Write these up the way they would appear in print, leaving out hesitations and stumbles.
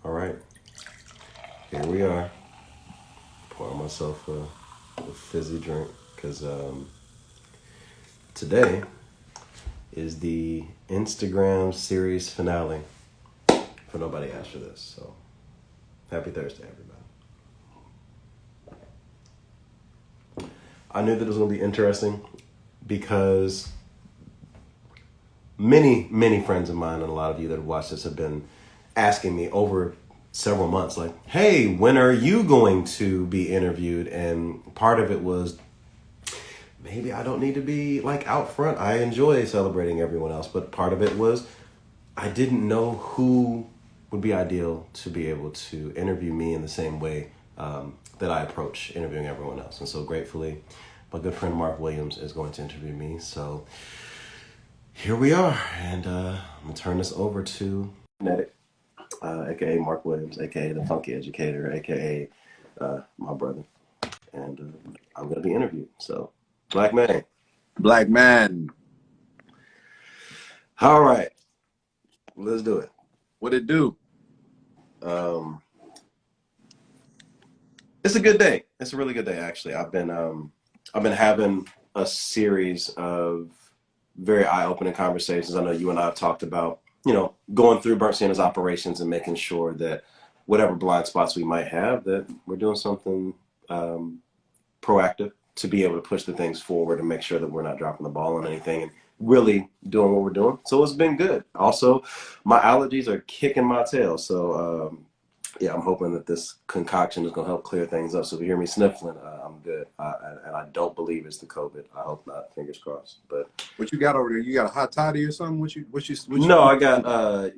All right, here we are. Pouring myself a fizzy drink because today is the Instagram series finale for Nobody Asked for This. So happy Thursday, everybody. I knew that it was going to be interesting because many friends of mine and a lot of you that have watched this have been asking me over several months, like, hey, when are you going to be interviewed? And part of it was maybe I don't need to be like out front. I enjoy celebrating everyone else, but part of it was I didn't know who would be ideal to be able to interview me in the same way that I approach interviewing everyone else. And so gratefully, my good friend Marc Williams is going to interview me. So here we are, and I'm gonna turn this over to Kinetic, aka Marc Williams, aka the Funky Educator, aka my brother, and I'm gonna be interviewed. So, Black man. Black man. All right, let's do it. What it do? It's a good day. It's a really good day, actually. I've been having a series of very eye-opening conversations. I know you and I have talked about, going through Burntsienna's operations and making sure that whatever blind spots we might have, that we're doing something proactive to be able to push the things forward and make sure that we're not dropping the ball on anything and really doing what we're doing. So it's been good. Also, my allergies are kicking my tail. So, yeah, I'm hoping that this concoction is going to help clear things up. So if you hear me sniffling, I'm good. And I don't believe it's the COVID. I hope not. Fingers crossed. But What you got over there? You got a hot toddy or something? What you no, I got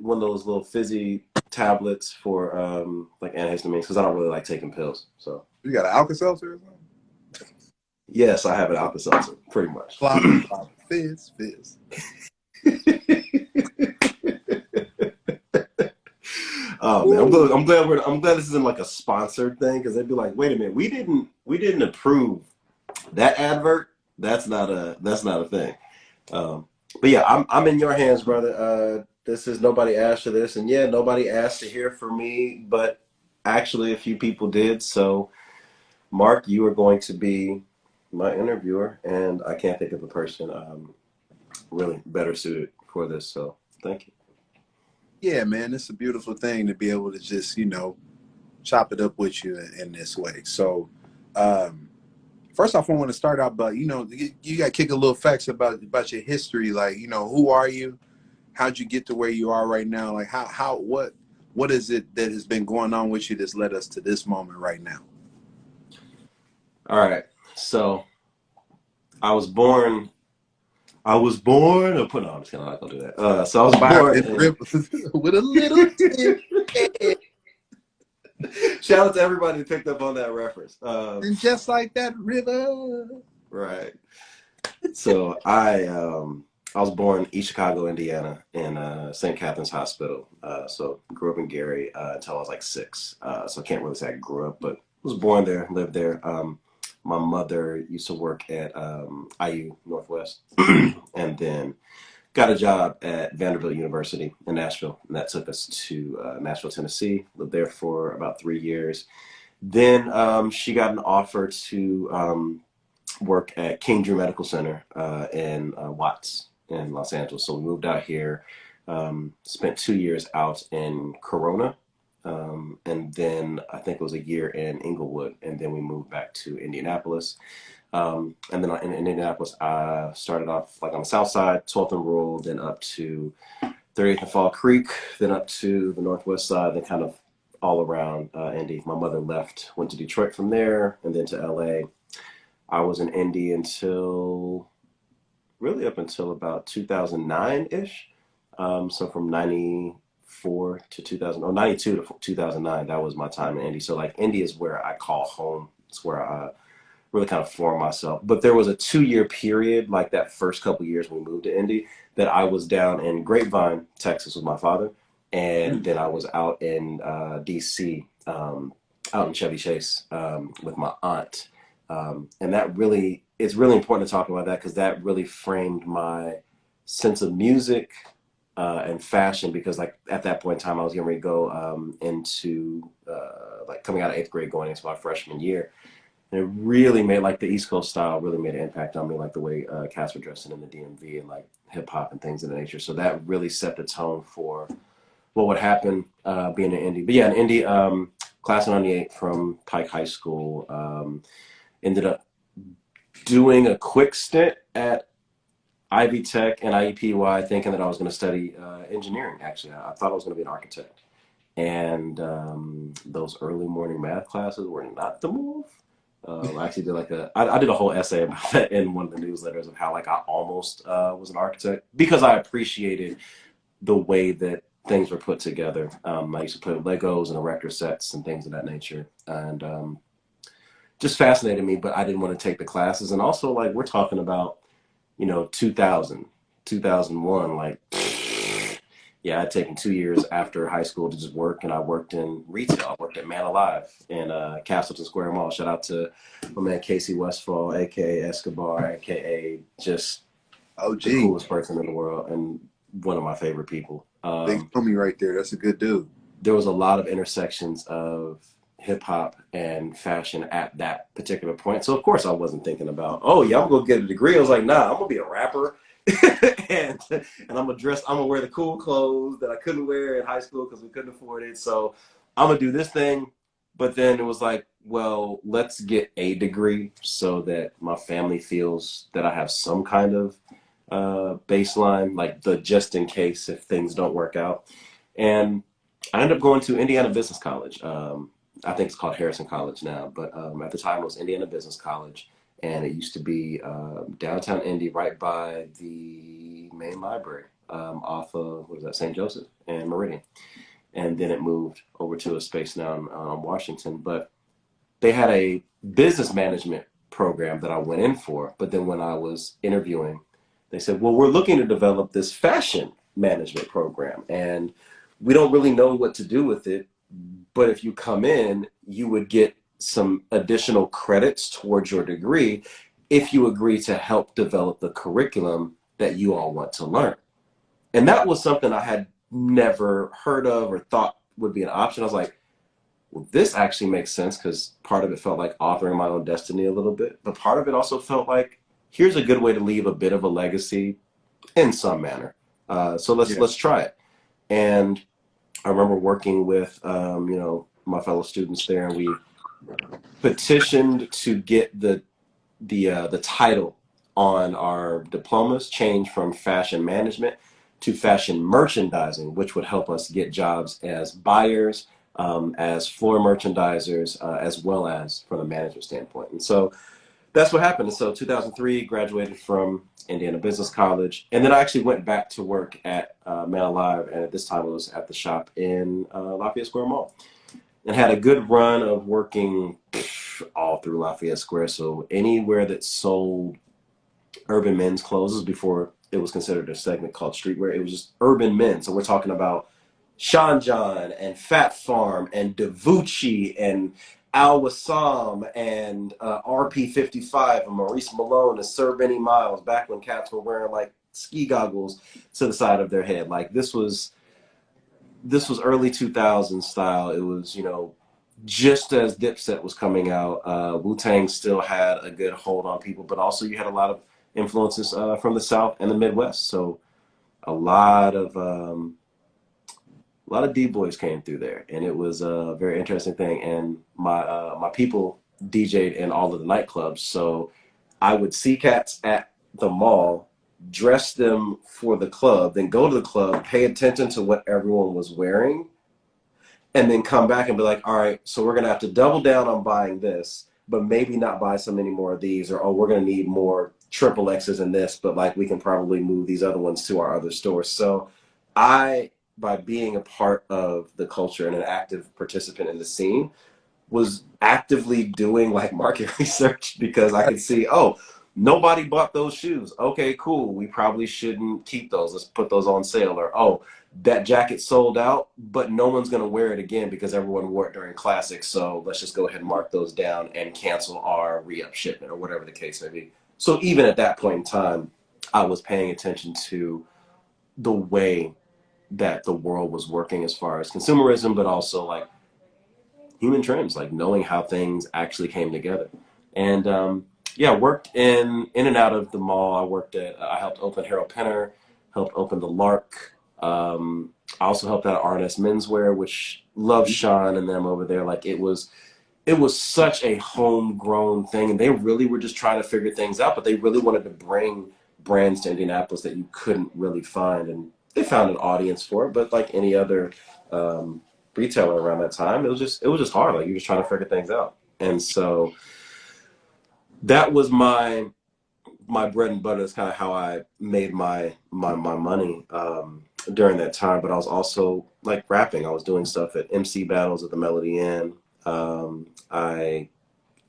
one of those little fizzy tablets for like antihistamines because I don't really like taking pills. So you got an Alka-Seltzer or something? yes, I have an Alka-Seltzer, pretty much. Flop, flop, fizz, fizz. Oh man, I'm glad this isn't like a sponsored thing because they'd be like, wait a minute, we didn't approve that advert. That's not a thing. But yeah, I'm in your hands, brother. This is Nobody Asked for This, and yeah, nobody asked to hear from me, but actually a few people did. So Marc, you are going to be my interviewer, and I can't think of a person really better suited for this. So thank you. Yeah, man, it's a beautiful thing to be able to just, chop it up with you in this way. So, first off, I want to start out, but you got to kick a little facts about your history. Like, who are you? How'd you get to where you are right now? Like, what is it that has been going on with you that's led us to this moment right now? All right. So I was born. No, I'm just not gonna do that. So I was born With a little tip. Shout out to everybody who picked up on that reference. And just like that river. Right. So I was born in East Chicago, Indiana, in St. Catherine's Hospital. So grew up in Gary until I was like 6. So I can't really say I grew up, but was born there, lived there. My mother used to work at IU Northwest, and then got a job at Vanderbilt University in Nashville, and that took us to Nashville, Tennessee. Lived there for about 3 years. Then she got an offer to work at King Drew Medical Center in Watts in Los Angeles. So we moved out here, spent 2 years out in Corona, and then I think it was a year in Inglewood, and then we moved back to Indianapolis. And then in Indianapolis, I started off like on the south side, 12th and Rural, then up to 30th and Fall Creek, then up to the northwest side, then kind of all around Indy. My mother left, went to Detroit from there, and then to LA. I was in Indy really up until about 2009-ish. So from 94 to 2000, or 92 to 2009, that was my time in Indy. So like Indy is where I call home. It's where I really kind of formed myself. But there was a 2-year period, like that first couple of years when we moved to Indy, that I was down in Grapevine, Texas with my father. And then I was out in DC, out in Chevy Chase with my aunt. And it's really important to talk about that because that really framed my sense of music, and fashion, because like at that point in time I was getting ready to go into like coming out of 8th grade going into my freshman year. And it really made, like, the East Coast style really made an impact on me, like the way cats were dressing in the DMV and like hip hop and things of that nature. So that really set the tone for what would happen being in Indy. But yeah, in Indy, class of '98 from Pike High School, ended up doing a quick stint at Ivy Tech and IEPY, thinking that I was going to study engineering. Actually, I thought I was going to be an architect. And those early morning math classes were not the move. I actually did I did a whole essay about that in one of the newsletters of how like I almost was an architect because I appreciated the way that things were put together. I used to play with Legos and erector sets and things of that nature, and just fascinated me. But I didn't want to take the classes, and also like we're talking about 2000, 2001, like yeah, I'd taken 2 years after high school to just work, and I worked in retail. I worked at Man Alive in Castleton Square Mall. Shout out to my man Casey Westfall, aka Escobar, aka just the OG. coolest person in the world and one of my favorite people. Big homie right there. That's a good dude. There was a lot of intersections of hip hop and fashion at that particular point. So of course I wasn't thinking about, oh yeah, I'm gonna get a degree. I was like, nah, I'm gonna be a rapper. and I'm gonna wear the cool clothes that I couldn't wear in high school because we couldn't afford it. So I'm gonna do this thing. But then it was like, well, let's get a degree so that my family feels that I have some kind of baseline, like the just in case if things don't work out. And I ended up going to Indiana Business College. I think it's called Harrison College now, but at the time it was Indiana Business College, and it used to be downtown Indy, right by the main library, off of what is that, St. Joseph and Meridian. And then it moved over to a space now on Washington. But they had a business management program that I went in for, but then when I was interviewing, they said, well, we're looking to develop this fashion management program, and we don't really know what to do with it. But if you come in, you would get some additional credits towards your degree if you agree to help develop the curriculum that you all want to learn. And that was something I had never heard of or thought would be an option. I was like, well, this actually makes sense, because part of it felt like authoring my own destiny a little bit, but part of it also felt like here's a good way to leave a bit of a legacy in some manner. So Yeah. let's try it. And I remember working with my fellow students there, and we petitioned to get the title on our diplomas changed from fashion management to fashion merchandising, which would help us get jobs as buyers, as floor merchandisers, as well as from a management standpoint. And so that's what happened. And so 2003, graduated from Indiana Business College. And then I actually went back to work at Man Alive. And at this time, it was at the shop in Lafayette Square Mall. And had a good run of working all through Lafayette Square. So anywhere that sold urban men's clothes, was before it was considered a segment called streetwear. It was just urban men. So we're talking about Sean John and Fat Farm and Davucci and Al Wassam and RP55 and Maurice Malone and Sir Benny Miles, back when cats were wearing like ski goggles to the side of their head. Like this was early 2000s style. It was, just as Dipset was coming out, Wu-Tang still had a good hold on people, but also you had a lot of influences from the South and the Midwest. So a lot of D-boys came through there, and it was a very interesting thing. And my people DJ'd in all of the nightclubs, so I would see cats at the mall, dress them for the club, then go to the club, pay attention to what everyone was wearing, and then come back and be like, all right, so we're gonna have to double down on buying this, but maybe not buy so many more of these, or oh, we're gonna need more triple X's in this, but like we can probably move these other ones to our other stores. So I, by being a part of the culture and an active participant in the scene, was actively doing like market research, because I could see, oh, nobody bought those shoes. Okay, cool. We probably shouldn't keep those. Let's put those on sale. Or, oh, that jacket sold out, but no one's going to wear it again because everyone wore it during classics. So let's just go ahead and mark those down and cancel our re-up shipment, or whatever the case may be. So even at that point in time, I was paying attention to the way that the world was working as far as consumerism, but also like human trends, like knowing how things actually came together. And yeah, worked in and out of the mall. I worked at, I helped open Harold Penner, helped open the Lark. I also helped out at R&S Menswear, which love Sean and them over there. Like it was such a homegrown thing, and they really were just trying to figure things out, but they really wanted to bring brands to Indianapolis that you couldn't really find, and they found an audience for it. But like any other um, retailer around that time, it was just hard. Like you're just trying to figure things out, and so that was my bread and butter. Is kind of how I made my money during that time. But I was also like rapping. I was doing stuff at MC battles at the Melody Inn. I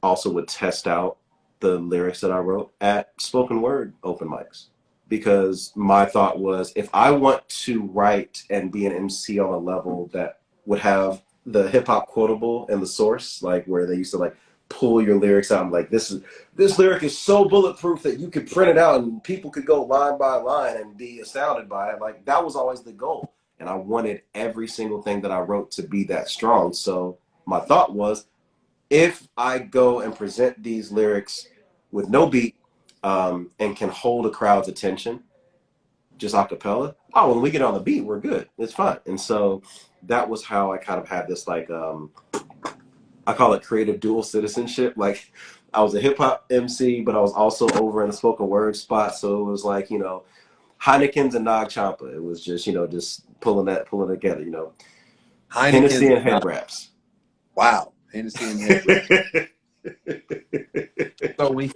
also would test out the lyrics that I wrote at spoken word open mics, because my thought was, if I want to write and be an MC on a level that would have the hip hop quotable and the source, like where they used to like pull your lyrics out and like, this lyric is so bulletproof that you could print it out and people could go line by line and be astounded by it. Like that was always the goal. And I wanted every single thing that I wrote to be that strong. So my thought was, if I go and present these lyrics with no beat and can hold a crowd's attention, just a cappella, oh, when we get on the beat, we're good. It's fine. And so that was how I kind of had this like, I call it creative dual citizenship. Like I was a hip hop MC, but I was also over in the spoken word spot. So it was like, you know, Heineken's and Nog Champa. It was just, you know, just pulling together, you know, Heineken's. Hennessy and head wraps. Wow. Hennessy and head wraps. So we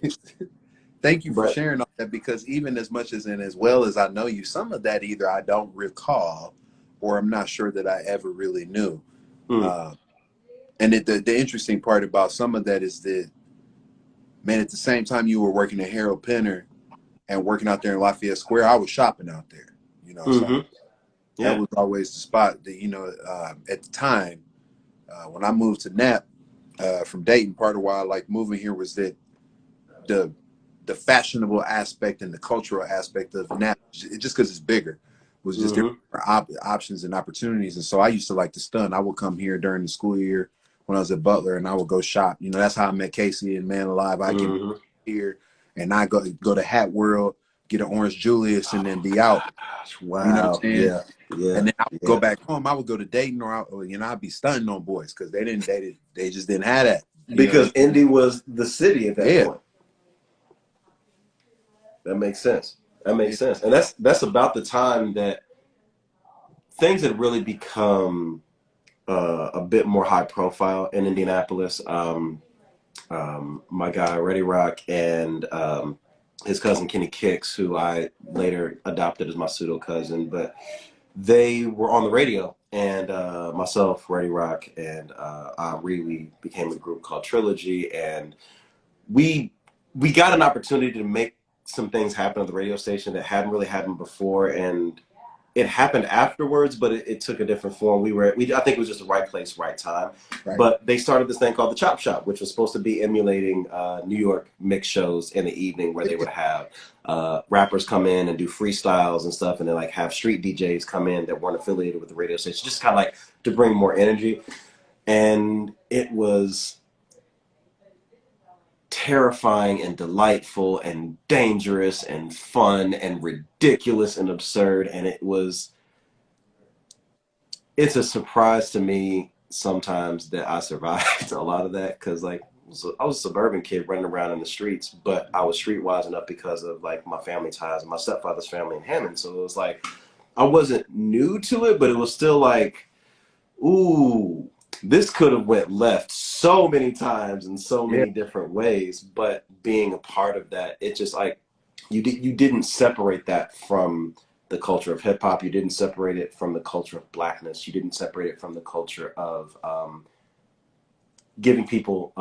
thank you for But sharing all that, because even as much as and as well as I know you, some of that either I don't recall or I'm not sure that I ever really knew. mm, Uh, and the interesting part about some of that is that, man, at the same time you were working at Harold Penner and working out there in Lafayette Square, I was shopping out there. You know, so mm-hmm. that Yeah. was always the spot that, you know, at the time when I moved to Nap from Dayton, part of why I like moving here was that the the fashionable aspect and the cultural aspect of Nap, just because it's bigger, was just different Mm-hmm. options and opportunities. And so I used to like to stun. I would come here during the school year when I was at Butler, and I would go shop. You know, that's how I met Casey and Man Alive. I came Mm-hmm. here and I go to Hat World, get an Orange Julius, and then be out. Oh gosh. You know what Wow. I'm saying? Yeah. Yeah. And then I would go Yeah. back home. I would go to Dayton, or you know, I'd be stunting on boys because they just didn't have that. You know, Because Indy was the city at that yeah, point. That makes sense. That yeah, makes sense. And that's about the time that things had really become a bit more high profile in Indianapolis. My guy Reddy Rock and his cousin Kenny Kicks, who I later adopted as my pseudo cousin, but they were on the radio, and myself, Reddy Rock, and Ari, we became a group called Trilogy, and we we got an opportunity to make some things happen at the radio station that hadn't really happened before, and it happened afterwards, but it took a different form. I think it was just the right place, right time. right. But they started this thing called the Chop Shop, which was supposed to be emulating New York mix shows in the evening, where they would have rappers come in and do freestyles and stuff, and then like have street DJs come in that weren't affiliated with the radio station, just kind of like to bring more energy. And it was terrifying and delightful and dangerous and fun and ridiculous and absurd, and it's a surprise to me sometimes that I survived a lot of that, because like I was a suburban kid running around in the streets, but I was streetwise enough because of like my family ties and my stepfather's family in Hammond. So it was like I wasn't new to it, but it was still like, ooh, this could have went left so many times in so Yeah, many different ways. But being a part of that, it just like you didn't separate that from the culture of hip hop. You didn't separate it from the culture of blackness. You didn't separate it from the culture of giving people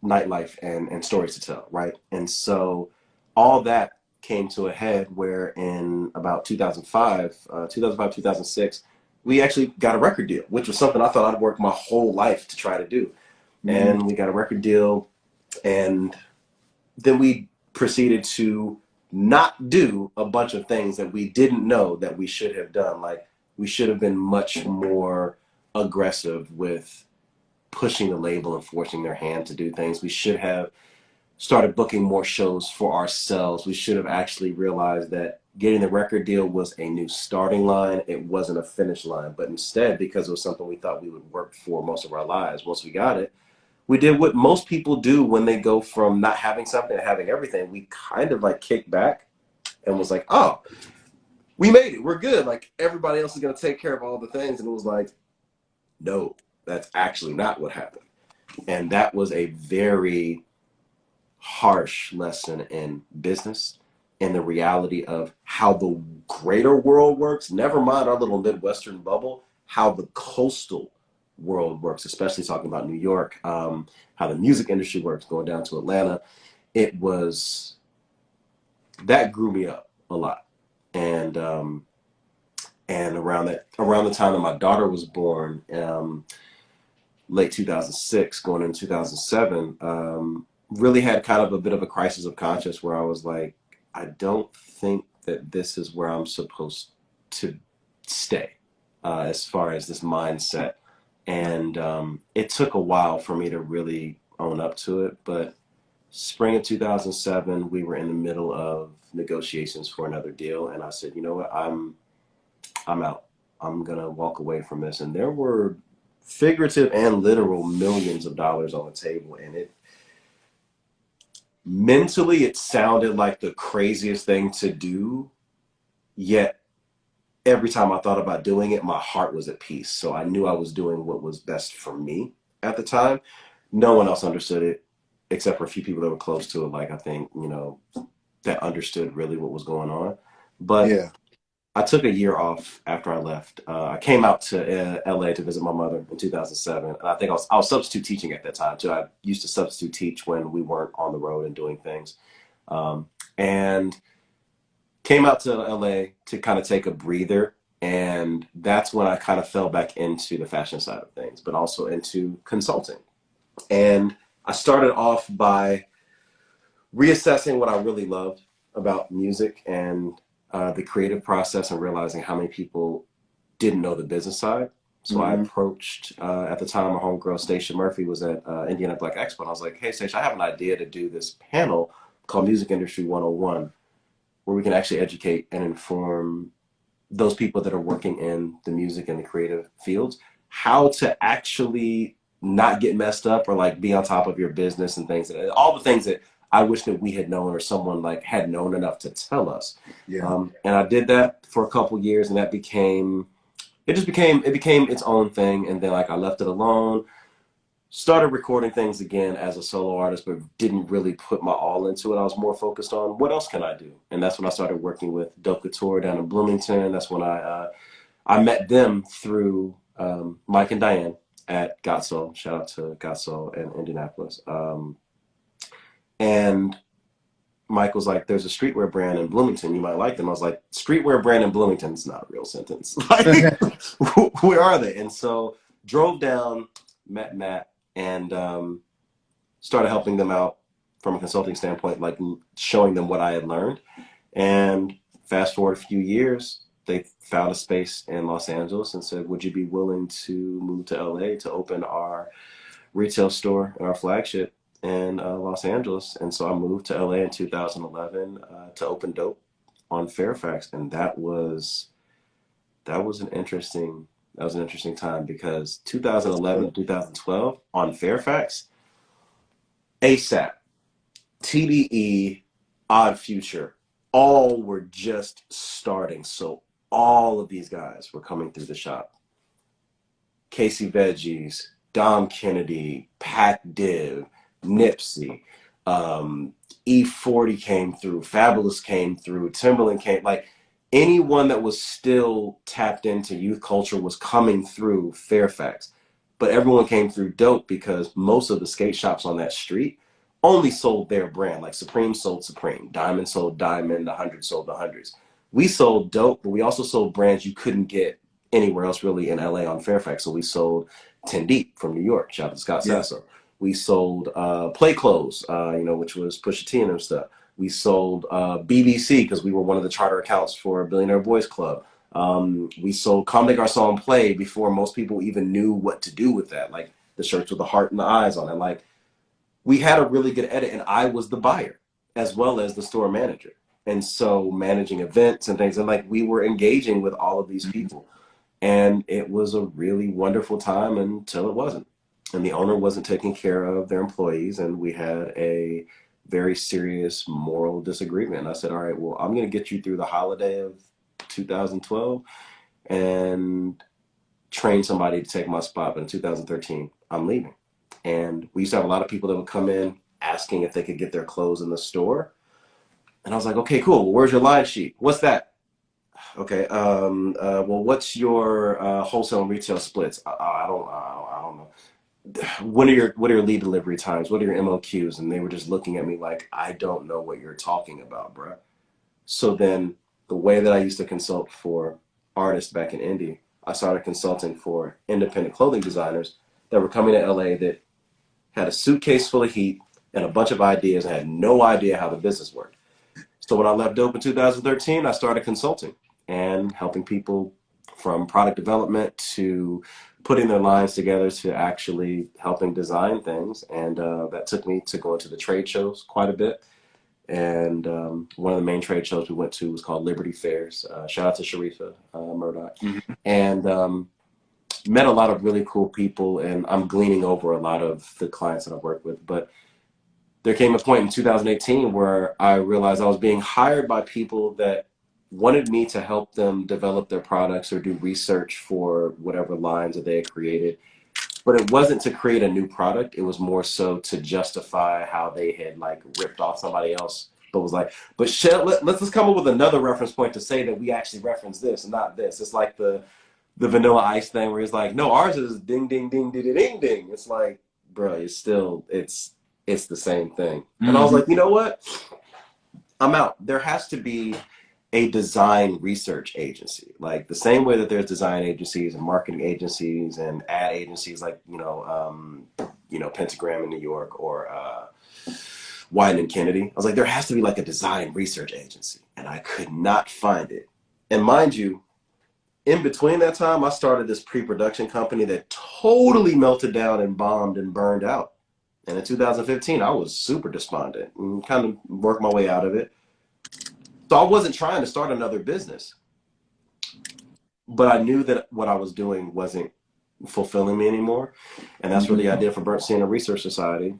nightlife and stories to tell, right? And so all that came to a head where in about 2005, 2006, we actually got a record deal, which was something I thought I'd worked my whole life to try to do. mhm, And we got a record deal, and then we proceeded to not do a bunch of things that we didn't know that we should have done. Like We should have been much more aggressive with pushing the label and forcing their hand to do things. We should have started booking more shows for ourselves. We should have actually realized that getting the record deal was a new starting line. It wasn't a finish line. But instead, because it was something we thought we would work for most of our lives, once we got it, we did what most people do when they go from not having something to having everything. We kind of like kicked back and was like, oh, we made it. We're good. Like everybody else is going to take care of all the things. And it was like, no, that's actually not what happened. And that was a very harsh lesson in business and the reality of how the greater world works, never mind our little Midwestern bubble, how the coastal world works, especially talking about New York, how the music industry works, going down to Atlanta. It was, that grew me up a lot. And around the time that my daughter was born, late 2006, going into 2007, really had kind of a bit of a crisis of conscience where I was like, I don't think that this is where I'm supposed to stay, as far as this mindset. And it took a while for me to really own up to it. But spring of 2007, we were in the middle of negotiations for another deal. And I said, you know what, I'm out. I'm going to walk away from this. And there were figurative and literal millions of dollars on the table. And it mentally, it sounded like the craziest thing to do. Yet every time I thought about doing it, my heart was at peace. So I knew I was doing what was best for me at the time. No one else understood it except for a few people that were close to it. Like, I think, that understood really what was going on. But Yeah. I took a year off after I left. I came out to LA to visit my mother in 2007. And I think I was substitute teaching at that time too. I used to substitute teach when we weren't on the road and doing things. And came out to LA to kind of take a breather. And that's when I kind of fell back into the fashion side of things, but also into consulting. And I started off by reassessing what I really loved about music and the creative process, and realizing how many people didn't know the business side. So I Mm-hmm. approached, at the time, my homegirl, Stacia Murphy, was at Indiana Black Expo. And I was like, hey, Stacia, I have an idea to do this panel called Music Industry 101, where we can actually educate and inform those people that are working in the music and the creative fields how to actually not get messed up or like be on top of your business and things, all the things that I wish that we had known or someone like had known enough to tell us. Yeah. And I did that for a couple years, and that became its own thing. And then like I left it alone, started recording things again as a solo artist, but didn't really put my all into it. I was more focused on what else can I do, and that's when I started working with Dope Couture down in Bloomington. That's when I met them through Mike and Diane at Got Soul. Shout out to Got Soul in Indianapolis. And Mike was like, there's a streetwear brand in Bloomington. You might like them. I was like, streetwear brand in Bloomington is not a real sentence. Like, where are they? And so drove down, met Matt, and started helping them out from a consulting standpoint, like showing them what I had learned. And fast forward a few years, they found a space in Los Angeles and said, would you be willing to move to LA to open our retail store and our flagship in Los Angeles? And so I moved to LA in 2011 to open Dope on Fairfax. And that was an interesting time, because 2011 2012 on Fairfax, ASAP, TDE, Odd Future, all were just starting. So all of these guys were coming through the shop. Casey Veggies, Dom Kennedy, Pac Div, Nipsey, E40 came through, Fabulous came through, Timberland came, like anyone that was still tapped into youth culture was coming through Fairfax. But everyone came through Dope because most of the skate shops on that street only sold their brand. Like Supreme sold Supreme, Diamond sold Diamond, the Hundred sold the Hundreds. We sold Dope, but we also sold brands you couldn't get anywhere else really in LA on Fairfax. So we sold 10 Deep from New York, shout out to Scott Yeah. Sasso. We sold Play Clothes, which was Pusha T and them stuff. We sold BBC because we were one of the charter accounts for Billionaire Boys Club. We sold Comme des Garçons Play before most people even knew what to do with that, like the shirts with the heart and the eyes on it. Like, we had a really good edit, and I was the buyer as well as the store manager. And so managing events and things, and like we were engaging with all of these people. And it was a really wonderful time until it wasn't. And the owner wasn't taking care of their employees, and we had a very serious moral disagreement. And I said, all right, well, I'm going to get you through the holiday of 2012 and train somebody to take my spot. But in 2013, I'm leaving. And we used to have a lot of people that would come in asking if they could get their clothes in the store. And I was like, okay, cool. Well, where's your line sheet? What's that? Okay. Well, what's your wholesale and retail splits? I don't know. What are your lead delivery times? What are your MOQs? And they were just looking at me like, I don't know what you're talking about, bruh. So then the way that I used to consult for artists back in Indy, I started consulting for independent clothing designers that were coming to LA that had a suitcase full of heat and a bunch of ideas and had no idea how the business worked. So when I left Dope in 2013, I started consulting and helping people from product development to putting their lines together to actually helping design things. And that took me to going to the trade shows quite a bit. And one of the main trade shows we went to was called Liberty Fairs. Shout out to Sharifa Murdoch. Mm-hmm. And met a lot of really cool people. And I'm gleaning over a lot of the clients that I work with. But there came a point in 2018 where I realized I was being hired by people that wanted me to help them develop their products or do research for whatever lines that they had created. But it wasn't to create a new product. It was more so to justify how they had like ripped off somebody else. But was like, but shit, let's just come up with another reference point to say that we actually reference this and not this. It's like the Vanilla Ice thing where it's like, no, ours is ding ding ding ding ding ding. It's like, bro, it's the same thing. And I was Mm-hmm. like, you know what? I'm out. There has to be a design research agency, like the same way that there's design agencies and marketing agencies and ad agencies, like Pentagram in New York or Wyden and Kennedy. I was like, there has to be like a design research agency, and I could not find it. And mind you, in between that time, I started this pre-production company that totally melted down and bombed and burned out. And in 2015, I was super despondent and kind of worked my way out of it. So I wasn't trying to start another business, but I knew that what I was doing wasn't fulfilling me anymore. And that's where the idea for Burntsienna Research Society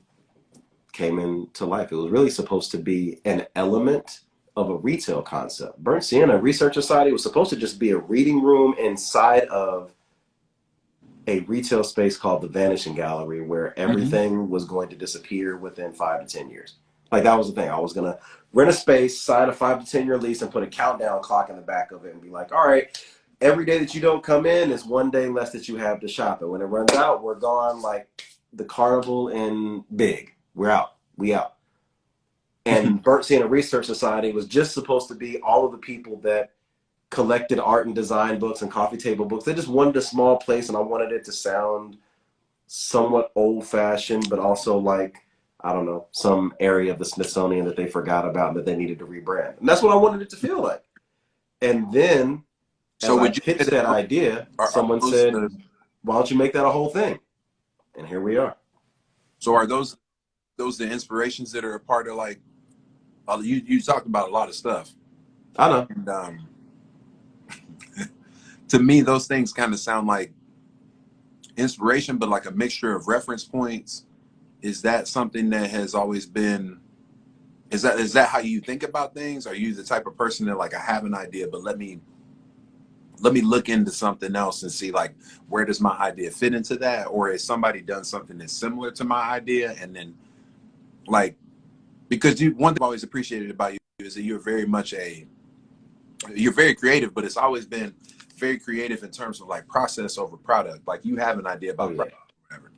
came into life. It was really supposed to be an element of a retail concept. Burntsienna Research Society was supposed to just be a reading room inside of a retail space called the Vanishing Gallery, where Mm-hmm. everything was going to disappear within 5 to 10 years. Like, that was the thing. I was gonna rent a space, sign a 5 to 10 year lease, and put a countdown clock in the back of it, and be like, all right, every day that you don't come in is one day less that you have to shop. And when it runs out, we're gone, like the carnival in Big. We're out. We out. And Burntsienna Research Society was just supposed to be all of the people that collected art and design books and coffee table books. They just wanted a small place, and I wanted it to sound somewhat old fashioned, but also like, I don't know, some area of the Smithsonian that they forgot about and that they needed to rebrand. And that's what I wanted it to feel like. And then So as I would you say pitched that that idea, are someone those said, why don't you make that a whole thing? And here we are. so are those the inspirations that are a part of like you talked about a lot of stuff, I know. and to me those things kind of sound like inspiration, but like a mixture of reference points. Is that something that has always been? Is that how you think about things? Are you the type of person that like I have an idea, but let me look into something else and see like where does my idea fit into that, or has somebody done something that's similar to my idea, and then like because one thing I've always appreciated about you is that you're very creative, but it's always been very creative in terms of like process over product. Like you have an idea Oh, about yeah. product, or whatever,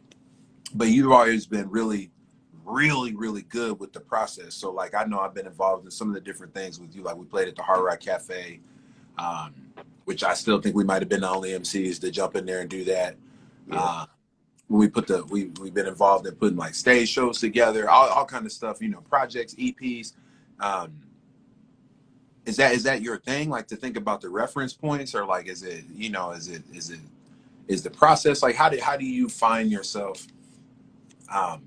but you've always been really, really, really good with the process. So like I know I've been involved in some of the different things with you. Like we played at the Hard Rock Cafe, um, which I still think we might have been the only MCs to jump in there and do that. Yeah. Uh, when we've been involved in putting like stage shows together, all kind of stuff, projects, EPs. Um, Is that your thing? Like to think about the reference points, or like is it, is the process like how do you find yourself? Um,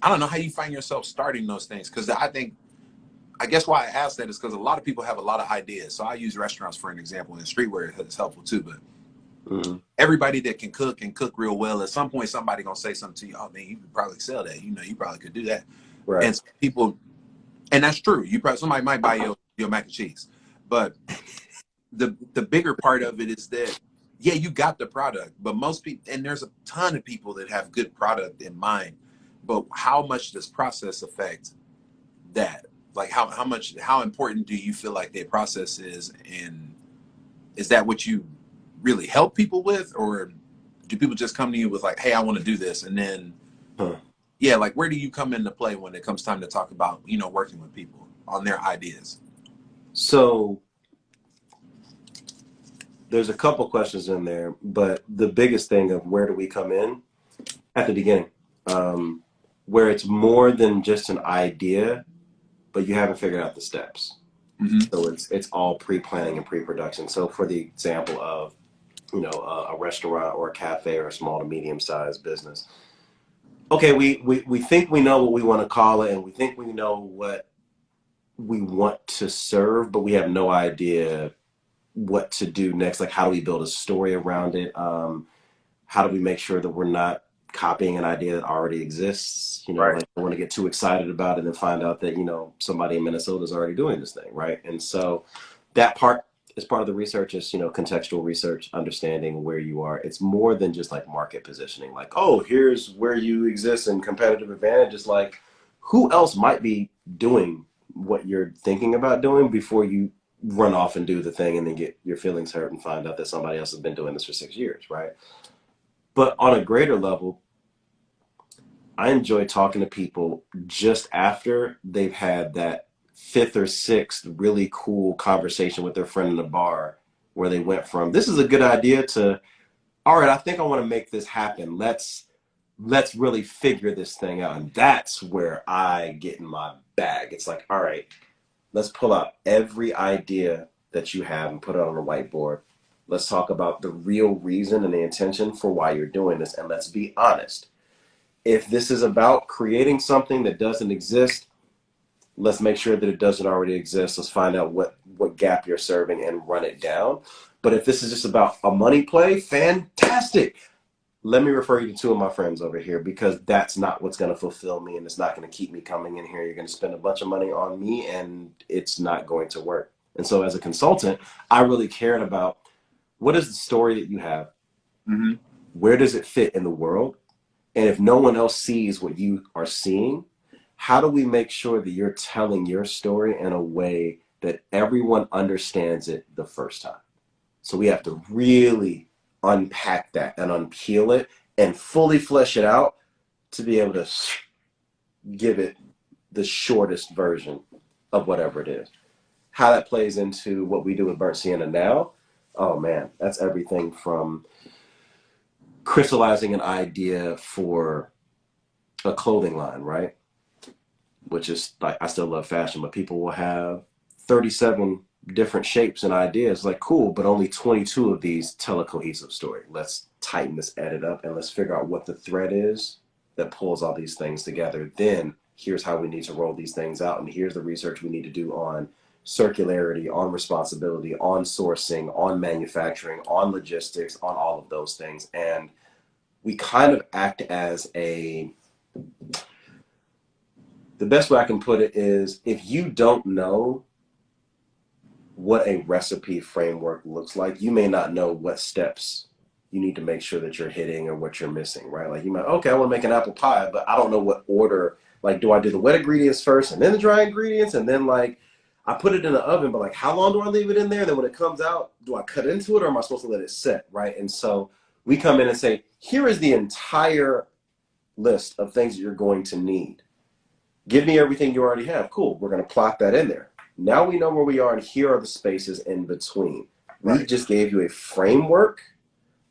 I don't know how you find yourself starting those things, because I guess why I asked that is because a lot of people have a lot of ideas. So I use restaurants for an example, and streetwear is helpful too. But Hmm. everybody that can cook and cook real well, at some point somebody gonna say something to you. Oh man, you could probably sell that. You probably could do that. Right. And so people, and that's true. You probably somebody might buy your mac and cheese, but the bigger part of it is that yeah, you got the product, but most people, and there's a ton of people that have good product in mind, but how much does process affect that? Like how important do you feel like that process is, and is that what you really help people with, or do people just come to you with like, hey, I want to do this, and then Huh. yeah, like where do you come into play when it comes time to talk about working with people on their ideas? So there's a couple questions in there, but the biggest thing of where do we come in at the beginning, um, where it's more than just an idea, but you haven't figured out the steps. Mm-hmm. So it's all pre-planning and pre-production. So for the example of a restaurant or a cafe or a small to medium-sized business, okay, we think we know what we want to call it, and we think we know what we want to serve, but we have no idea what to do next. Like, how do we build a story around it? How do we make sure that we're not copying an idea that already exists? Right. Like, I want to get too excited about it and find out that somebody in Minnesota is already doing this thing, right? And so that part is part of the research, is contextual research, understanding where you are. It's more than just like market positioning, like, oh, here's where you exist in competitive advantage. It's like, who else might be doing what you're thinking about doing before you run off and do the thing and then get your feelings hurt and find out that somebody else has been doing this for 6 years, right? But on a greater level, I enjoy talking to people just after they've had that fifth or sixth really cool conversation with their friend in the bar, where they went from, this is a good idea, to, all right, I think I want to make this happen. Let's really figure this thing out. And that's where I get in my bag. It's like, all right, let's pull out every idea that you have and put it on a whiteboard. Let's talk about the real reason and the intention for why you're doing this. And let's be honest. If this is about creating something that doesn't exist, let's make sure that it doesn't already exist. Let's find out what gap you're serving and run it down. But if this is just about a money play, fantastic. Let me refer you to two of my friends over here, because that's not what's going to fulfill me, and it's not going to keep me coming in here. You're going to spend a bunch of money on me, and it's not going to work. And so as a consultant, I really cared about, what is the story that you have? Mm-hmm. Where does it fit in the world? And if no one else sees what you are seeing, how do we make sure that you're telling your story in a way that everyone understands it the first time? So we have to really unpack that and unpeel it and fully flesh it out to be able to give it the shortest version of whatever it is. How that plays into what we do with Burntsienna now, oh man, that's everything from crystallizing an idea for a clothing line, right? Which is like, I still love fashion, but people will have 37 different shapes and ideas. Like, cool, but only 22 of these tell a cohesive story. Let's tighten this edit up and let's figure out what the thread is that pulls all these things together. Then here's how we need to roll these things out, and here's the research we need to do on circularity, on responsibility, on sourcing, on manufacturing, on logistics, on all of those things. And we kind of act as the best way I can put it is, if you don't know what a recipe framework looks like, you may not know what steps you need to make sure that you're hitting or what you're missing, right? Like, you might, okay, I want to make an apple pie, but I don't know what order. Like, do I do the wet ingredients first and then the dry ingredients? And then, like, I put it in the oven, but like, how long do I leave it in there? And then when it comes out, do I cut into it, or am I supposed to let it set, right? And so we come in and say, here is the entire list of things that you're going to need. Give me everything you already have. Cool. We're going to plot that in there. Now we know where we are, and here are the spaces in between. We just gave you a framework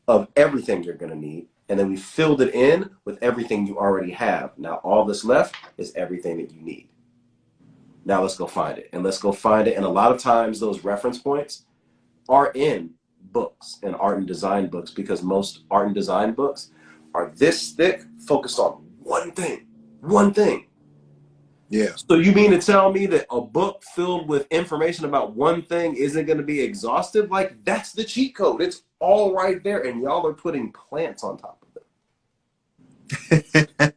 of everything you're going to need, and then we filled it in with everything you already have. Now all that's left is everything that you need. Now let's go find it. And let's go find it. And a lot of times those reference points are in books and art and design books, because most art and design books are this thick, focused on one thing. One thing. Yeah. So you mean to tell me that a book filled with information about one thing isn't going to be exhaustive? Like, that's the cheat code. It's all right there, and y'all are putting plants on top of it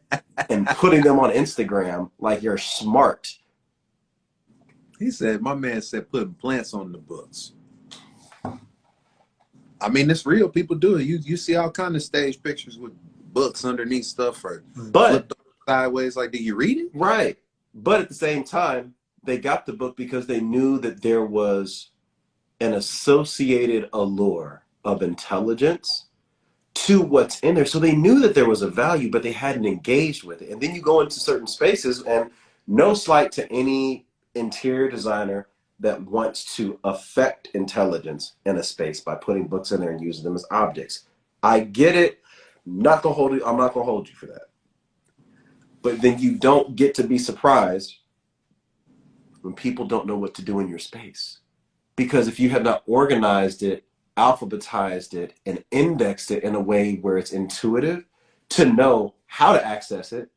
and putting them on Instagram like you're smart. He said, my man said, putting plants on the books. I mean, it's real. People do it. You see all kind of stage pictures with books underneath stuff or But, flipped sideways. Like, do you read it? right. But at the same time, they got the book because they knew that there was an associated allure of intelligence to what's in there. So they knew that there was a value, but they hadn't engaged with it. And then you go into certain spaces, and no slight to any interior designer that wants to affect intelligence in a space by putting books in there and using them as objects. I get it. Not gonna hold you. I'm not gonna hold you for that. But then you don't get to be surprised when people don't know what to do in your space. Because if you have not organized it, alphabetized it, and indexed it in a way where it's intuitive to know how to access it,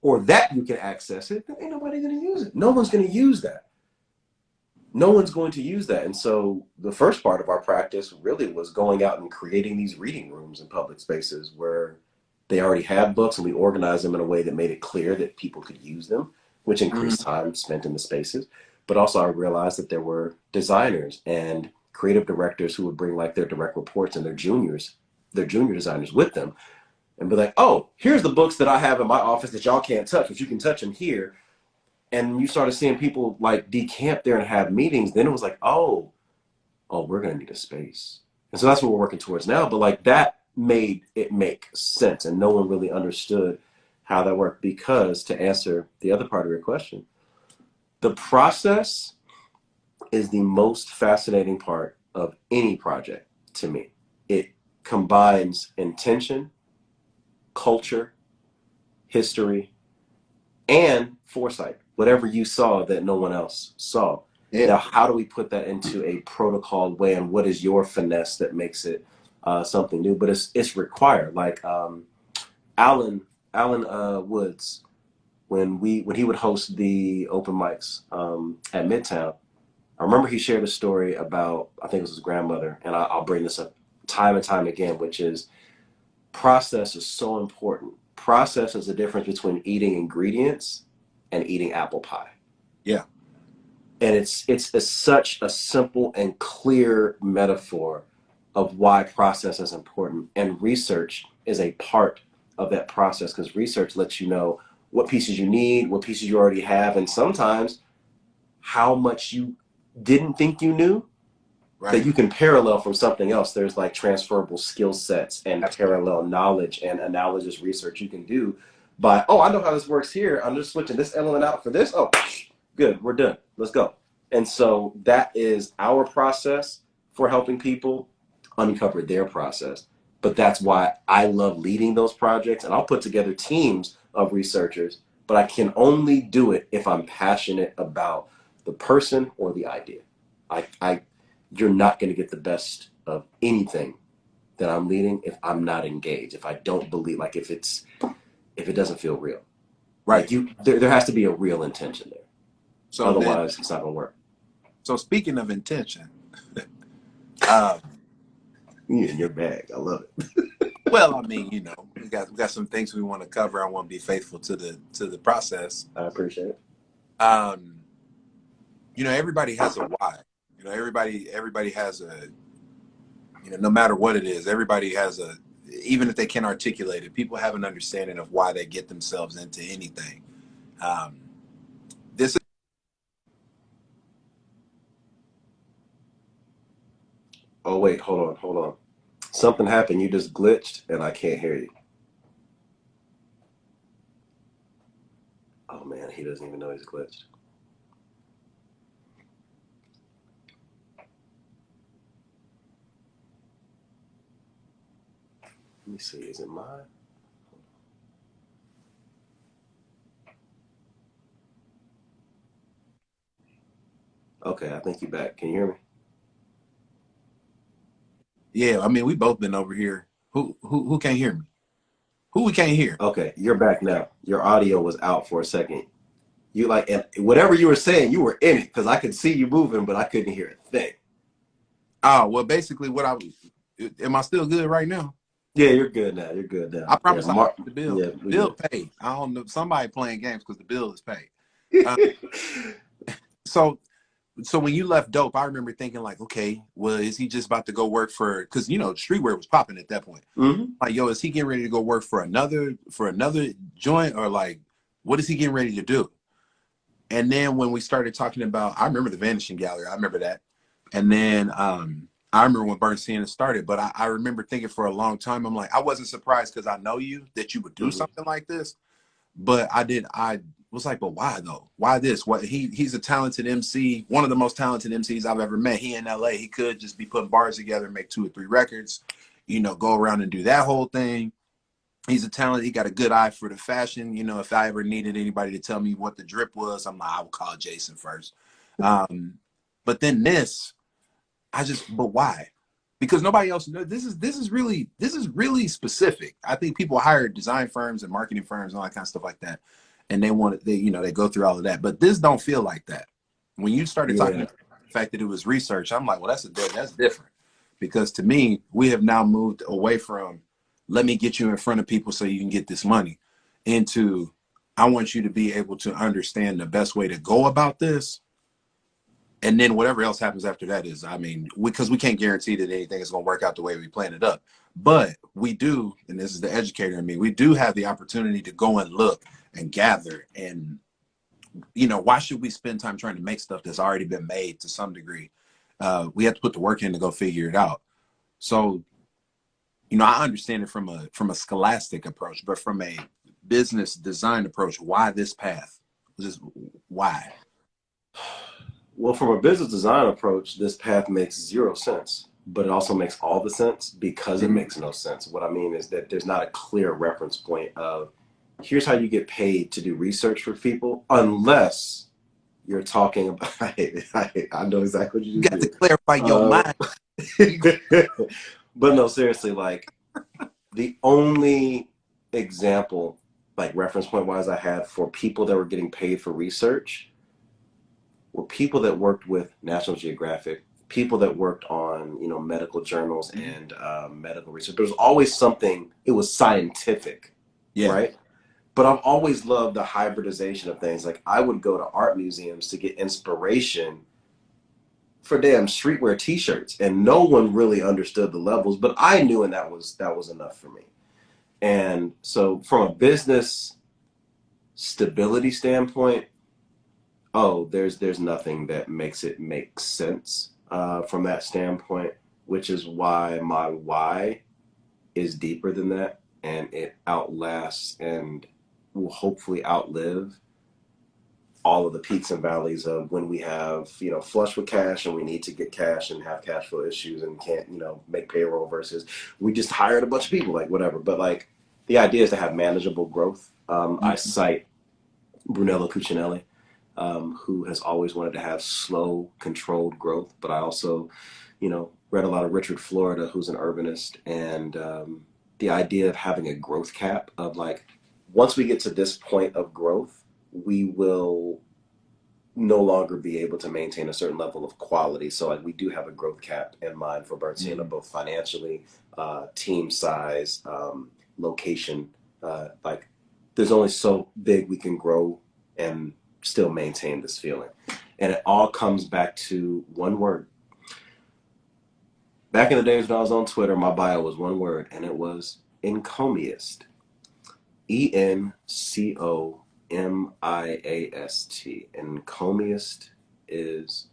or that you can access it, then ain't nobody going to use it. No one's going to use that. No one's going to use that. And so the first part of our practice really was going out and creating these reading rooms in public spaces where they already had books, and we organized them in a way that made it clear that people could use them, which increased time spent in the spaces. But also I realized that there were designers and creative directors who would bring like their direct reports and their junior designers with them, and be like, oh, here's the books that I have in my office that y'all can't touch, but you can touch them here. And you started seeing people like decamp there and have meetings. Then it was like, oh, we're going to need a space. And so that's what we're working towards now. But like that made it make sense. And no one really understood how that worked, because to answer the other part of your question, the process is the most fascinating part of any project to me. It combines intention, culture, history, and foresight, whatever you saw that no one else saw. Yeah. Now, how do we put that into a protocoled way, and what is your finesse that makes it something new? But it's required. Like Alan Woods, when he would host the open mics at Midtown, I remember he shared a story about, I think it was his grandmother, and I'll bring this up time and time again, which is process is so important. Process is the difference between eating ingredients and eating apple pie. Yeah. And it's such a simple and clear metaphor of why process is important. And research is a part of that process, because research lets you know what pieces you need, what pieces you already have, and sometimes how much you didn't think you knew that Right. you can parallel from something else. There's like transferable skill sets and Absolutely. parallel knowledge and analogous research you can do by, oh, I know how this works here. I'm just switching this element out for this. Oh, good. We're done. Let's go. And so that is our process for helping people uncover their process. But that's why I love leading those projects. And I'll put together teams of researchers, but I can only do it if I'm passionate about the person or the idea. I You're not going to get the best of anything that I'm leading if I'm not engaged. If I don't believe, like if it doesn't feel real, like Right. there has to be a real intention there. So then, Otherwise, it's not going to work. so speaking of intention, um, You in your bag. I love it. well, I mean, we got some things we want to cover. I want to be faithful to the process. I appreciate it. Um, everybody has a why. Everybody has a, no matter what it is, everybody has a, even if they can't articulate it, people have an understanding of why they get themselves into anything. Um, this is, Oh wait, hold on. Something happened. You just glitched, and I can't hear you. Oh man, he doesn't even know he's glitched. Let me see. Is it mine? Okay, I think you back. Can you hear me? Yeah, I mean, we both been over here. Who can't hear me? Who we can't hear? Okay, you're back now. Your audio was out for a second. You like, and whatever you were saying, you were in it because I could see you moving, but I couldn't hear a thing. Oh, well, basically, what I was. Am I still good right now? Yeah, you're good now. You're good now. I Yeah, promise I Mark. paid the bill. Yeah, The we bill good. paid. I don't know. Somebody playing games because the bill is paid. Uh, so so when you left Dope, I remember thinking like, okay, well, is he just about to go work for? Because streetwear was popping at that point. Hmm. Like, yo, is he getting ready to go work for another joint, or like, what is he getting ready to do? And then when we started talking about, I remember the Vanishing Gallery. I remember that. And then I remember when Burntsienna started, but I remember thinking for a long time, I'm like, I wasn't surprised because I know you that you would do Hmm. something like this. But I was like, but why though? Why this? What he's a talented MC, one of the most talented MCs I've ever met. He in LA, he could just be putting bars together and make 2 or 3 records, go around and do that whole thing. He's a talent. He got a good eye for the fashion. If I ever needed anybody to tell me what the drip was, I'm like, I would call Jason first. Um, but then but why? Because nobody else knows. This is really specific. I think people hire design firms and marketing firms and all that kind of stuff like that, and they go through all of that. But this don't feel like that. When you started talking Yeah, about the fact that it was research, I'm like, well, that's different. Because to me, we have now moved away from let me get you in front of people so you can get this money into I want you to be able to understand the best way to go about this, and then whatever else happens after that is, I mean, because we can't guarantee that anything is going to work out the way we plan it up, but we do, and this is the educator in me, we do have the opportunity to go and look and gather, and why should we spend time trying to make stuff that's already been made to some degree? We have to put the work in to go figure it out. So I understand it from a scholastic approach, but from a business design approach, why this path? Just why? well, from a business design approach, this path makes zero sense, but it also makes all the sense because it Mhm. makes no sense. What I mean is that there's not a clear reference point of here's how you get paid to do research for people, unless you're talking about. I know exactly what You you just got to did. clarify your Uh, mind. You but no, seriously, like the only example, like reference point wise, I had for people that were getting paid for research were people that worked with National Geographic, people that worked on medical journals and medical research. There was always something. It was scientific, Yeah. right? But I've always loved the hybridization of things. Like I would go to art museums to get inspiration for damn streetwear T-shirts, and no one really understood the levels, but I knew, and that was enough for me. And so, from a business stability standpoint, oh, there's nothing that makes it make sense from that standpoint, which is why my why is deeper than that, and it outlasts and will hopefully outlive all of the peaks and valleys of when we have flush with cash and we need to get cash and have cash flow issues and can't make payroll versus we just hired a bunch of people, like whatever. But like the idea is to have manageable growth. I Mhm. cite Brunello Cucinelli, who has always wanted to have slow, controlled growth. But I also, read a lot of Richard Florida, who's an urbanist, and the idea of having a growth cap of like, once we get to this point of growth, we will no longer be able to maintain a certain level of quality. So like we do have a growth cap in mind for Burntsienna, Mhm. both financially, team size, location. Like there's only so big we can grow and still maintain this feeling. And it all comes back to one word. Back in the days when I was on Twitter, my bio was one word, and it was encomiast. Encomiast. Encomiast is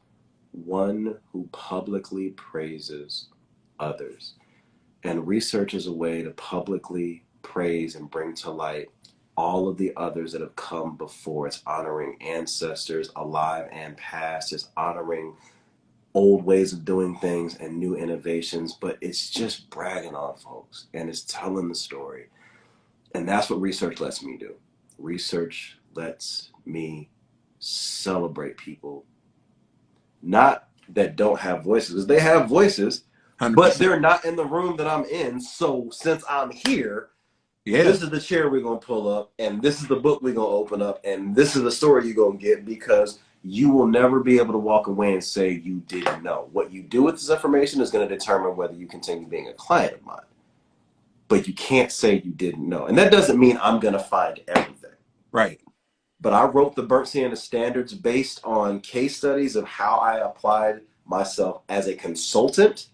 one who publicly praises others. And research is a way to publicly praise and bring to light all of the others that have come before. It's honoring ancestors alive and past. It's honoring old ways of doing things and new innovations, but it's just bragging on folks and it's telling the story. And that's what research lets me do. Research lets me celebrate people not that don't have voices, because they have voices, but 100%. they're not in the room that I'm in. So since I'm here, Yeah. this is the chair we're going to pull up, and this is the book we're going to open up, and this is the story you're going to get, because you will never be able to walk away and say you didn't know. What you do with this information is going to determine whether you continue being a client of mine. But you can't say you didn't know. And that doesn't mean I'm going to find everything. Right. But I wrote the Burntsienna Standards based on case studies of how I applied myself as a consultant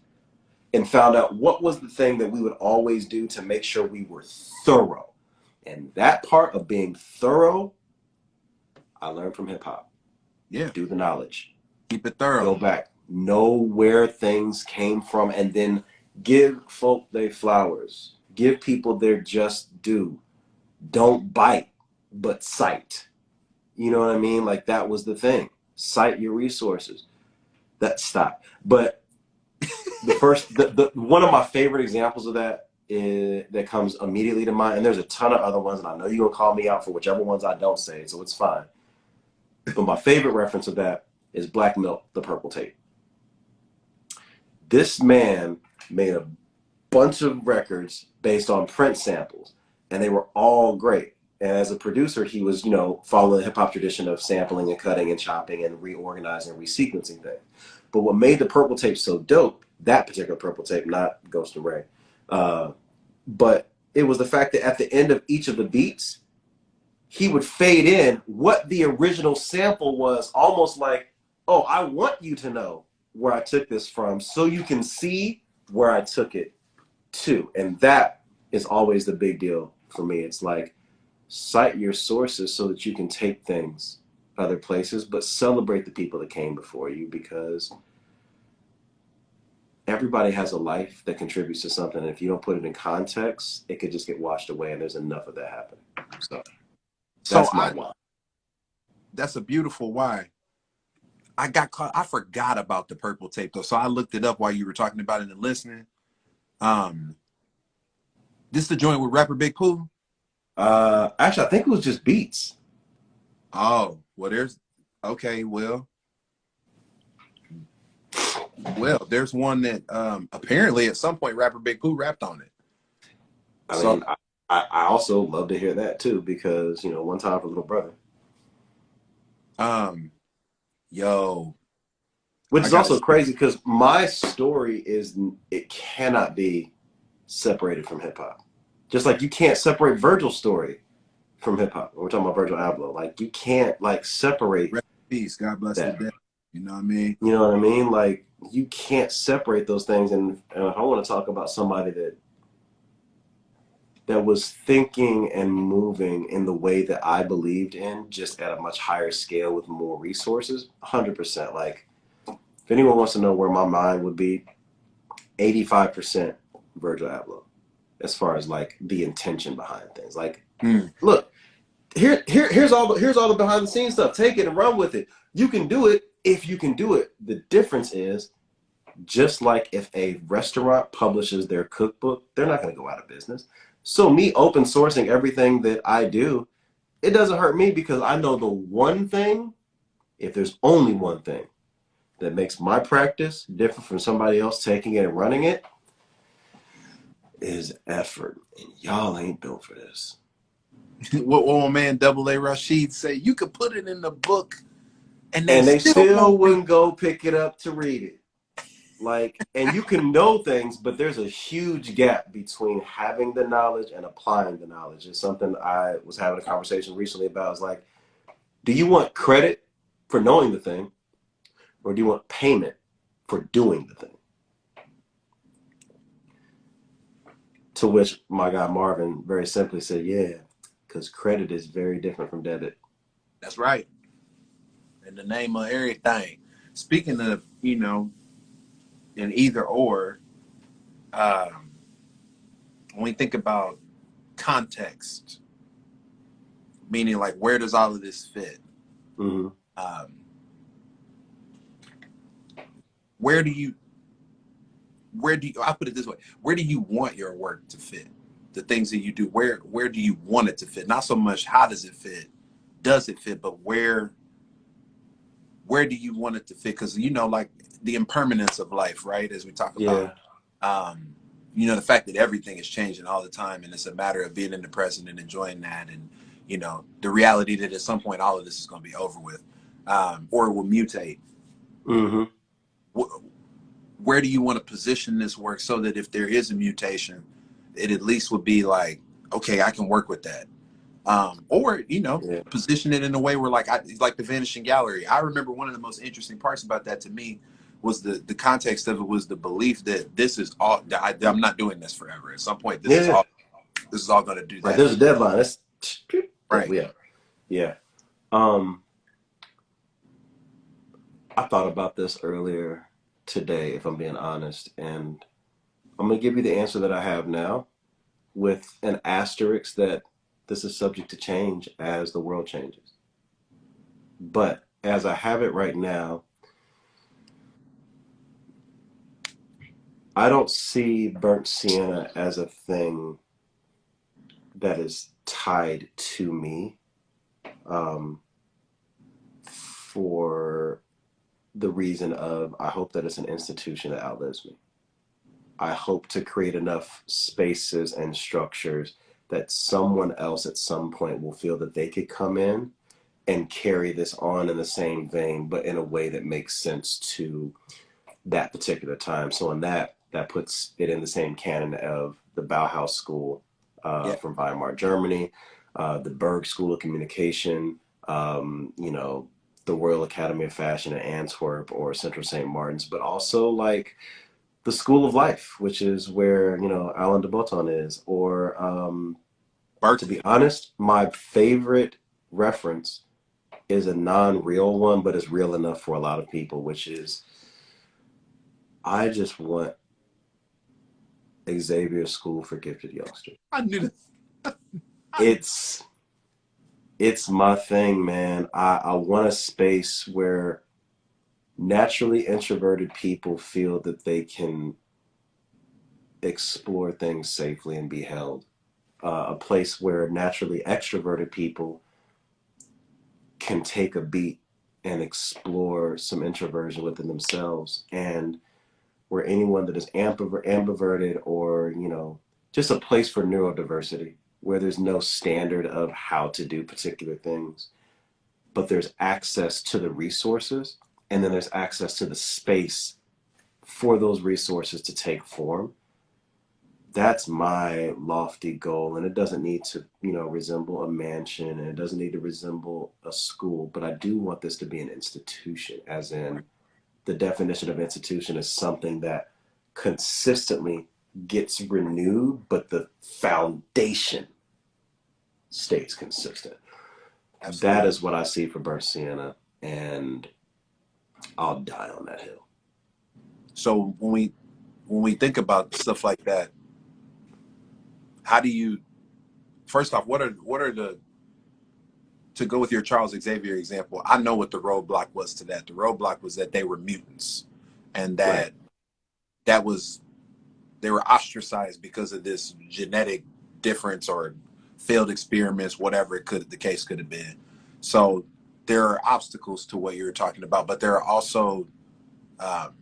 and found out what was the thing that we would always do to make sure we were thorough. And that part of being thorough, I learned from hip hop. Yeah. Do the knowledge. Keep it thorough. Go back. Know where things came from, and then give folk their flowers. Give people their just due. Don't bite, but cite. You know what I mean? Like, that was the thing. Cite your resources. Stop. But the one of my favorite examples of that that comes immediately to mind, and there's a ton of other ones, and I know you're gonna call me out for whichever ones I don't say, so it's fine. But my favorite reference of that is Black Milk, the Purple Tape. This man made a bunch of records based on print samples, and they were all great. And as a producer, he was, following the hip hop tradition of sampling and cutting and chopping and reorganizing and resequencing things. But what made the Purple Tape so dope, that particular Purple Tape, not Ghost and Ray, but it was the fact that at the end of each of the beats, he would fade in what the original sample was, almost like, oh, I want you to know where I took this from so you can see where I took it to. And that is always the big deal for me. It's like, cite your sources so that you can take things other places, but celebrate the people that came before you, because everybody has a life that contributes to something. And if you don't put it in context, it could just get washed away, and there's enough of that happening. So that's my why. That's a beautiful why. I got caught. I forgot about the Purple Tape though, so I looked it up while you were talking about it and listening. This the joint with rapper Big Pooh? Actually, I think it was just beats. Oh, well, okay, well, there's one that apparently at some point rapper Big Pooh rapped on it. I mean, I also love to hear that too, because one time for little brother. Which is also crazy, because my story it cannot be separated from hip hop. Just like you can't separate Virgil's story from hip hop. We're talking about Virgil Abloh. Like, you can't separate. Rest in peace. God bless the dead. You know what I mean? You know what I mean? Like, you can't separate those things. And I want to talk about somebody that was thinking and moving in the way that I believed in, just at a much higher scale with more resources. 100%. Like, if anyone wants to know where my mind would be, 85% Virgil Abloh, as far as like the intention behind things. Like, look, here's all the behind the scenes stuff. Take it and run with it. You can do it if you can do it. The difference is, just like if a restaurant publishes their cookbook, they're not going to go out of business. So me open sourcing everything that I do, it doesn't hurt me, because I know the one thing, if there's only one thing that makes my practice different from somebody else taking it and running it, is effort. And y'all ain't built for this. What old man Double A Rashid say, you could put it in the book and they still wouldn't go pick it up to read it. Like, and you can know things, but there's a huge gap between having the knowledge and applying the knowledge. It's something I was having a conversation recently about. It's like, do you want credit for knowing the thing, or do you want payment for doing the thing? To which my guy Marvin very simply said, yeah, because credit is very different from debit. That's right. In the name of everything. Speaking of, in either or, when we think about context, meaning like, where does all of this fit? Mm-hmm. Where do you, I'll put it this way, where do you want your work to fit? The things that you do, where do you want it to fit? Not so much how does it fit, but where where do you want it to fit? Because, you know, like the impermanence of life, right? As we talk about, Yeah. you know, the fact that everything is changing all the time, and it's a matter of being in the present and enjoying that. And, you know, the reality that at some point all of this is going to be over with, or it will mutate. Hmm. Where do you want to position this work so that if there is a mutation, it at least would be like, okay, I can work with that. Or, you know, Yeah. position it in a way where like the Vanishing Gallery. I remember one of the most interesting parts about that to me was the context of it was the belief that this is all, I'm not doing this forever. At some point, Yeah. this is all going to do Like that. there's a deadline. That's yeah, Right. yeah, yeah. Um, I thought about this earlier today, if I'm being honest, and I'm gonna give you the answer that I have now, with an asterisk that this is subject to change as the world changes. But as I have it right now, I don't see burnt sienna as a thing that is tied to me, um, for the reason of I hope that it's an institution that outlives me. I hope to create enough spaces and structures that someone else at some point will feel that they could come in and carry this on in the same vein, but in a way that makes sense to that particular time. So in that puts it in the same canon of the Bauhaus School Yeah. from Weimar, Germany, the Berg School of Communication, you know, the Royal Academy of Fashion at Antwerp or Central St. Martin's, but also like the School of Life, which is where, you know, Alain de Botton is, or to be Berkeley. honest, my favorite reference is a non-real one, but is real enough for a lot of people, which is I just want Xavier School for Gifted Youngsters. I knew this. It's it's my thing, man. I want a space where naturally introverted people feel that they can explore things safely and be held. A place where naturally extroverted people can take a beat and explore some introversion within themselves, and where anyone that is ambiverted or, you know, just a place for neurodiversity where there's no standard of how to do particular things, but there's access to the resources, and then there's access to the space for those resources to take form. That's my lofty goal, and it doesn't need to, you know, resemble a mansion, and it doesn't need to resemble a school, but I do want this to be an institution, as in the definition of institution is something that consistently gets renewed, but the foundation stays consistent. That Absolutely. is what I see for Burntsienna, and I'll die on that hill. So when we think about stuff like that, how do you, first off, what are the, to go with your Charles Xavier example, I know what the roadblock was to that. The roadblock was that they were mutants, and Right. that was, they were ostracized because of this genetic difference or failed experiments, whatever the case could have been. So there are obstacles to what you're talking about, but there are also um,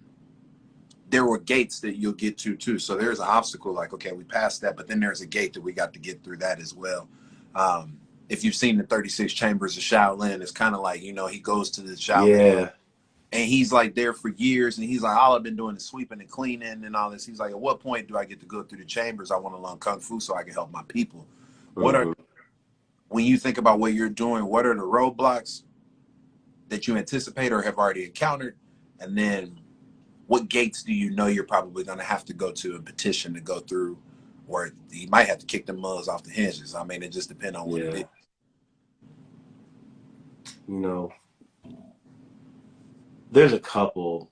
there were gates that you'll get to too. So there's an obstacle, like, okay, we passed that, but then there's a gate that we got to get through that as well. Um, if you've seen the 36 Chambers of Shaolin, it's kind of like, you know, he goes to the Shaolin Yeah. and he's like there for years, and he's like, all I've been doing is sweeping and cleaning and all this. He's like, at what point do I get to go through the chambers? I want to learn kung fu so I can help my people. What are, Hmm. when you think about what you're doing, what are the roadblocks that you anticipate or have already encountered? And then what gates do you know you're probably going to have to go to and petition to go through, or you might have to kick them mugs off the hinges? I mean, it just depends on what it is. Yeah. You know, there's a couple.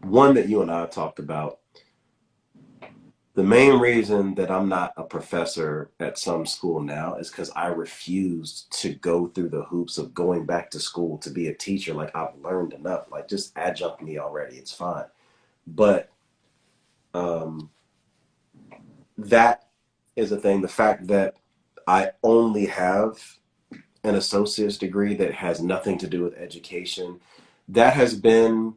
One that you and I talked about. The main reason that I'm not a professor at some school now is because I refused to go through the hoops of going back to school to be a teacher. Like, I've learned enough. Like, just adjunct me already. It's fine. But um, that is a thing. The fact that I only have an associate's degree that has nothing to do with education, that has been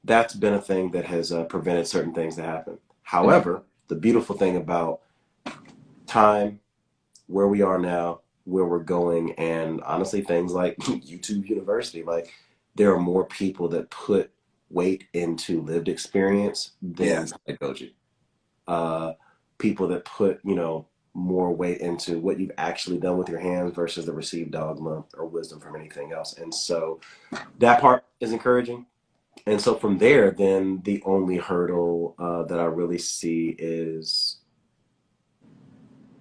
that's been a thing that has prevented certain things to happen. Mm. However, the beautiful thing about time, where we are now, where we're going, and honestly, things like YouTube University, like there are more people that put weight into lived experience than Yes. pedagogy. Uh, People that put, more weight into what you've actually done with your hands versus the received dogma or wisdom from anything else. And so that part is encouraging. And so from there, then the only hurdle that I really see is,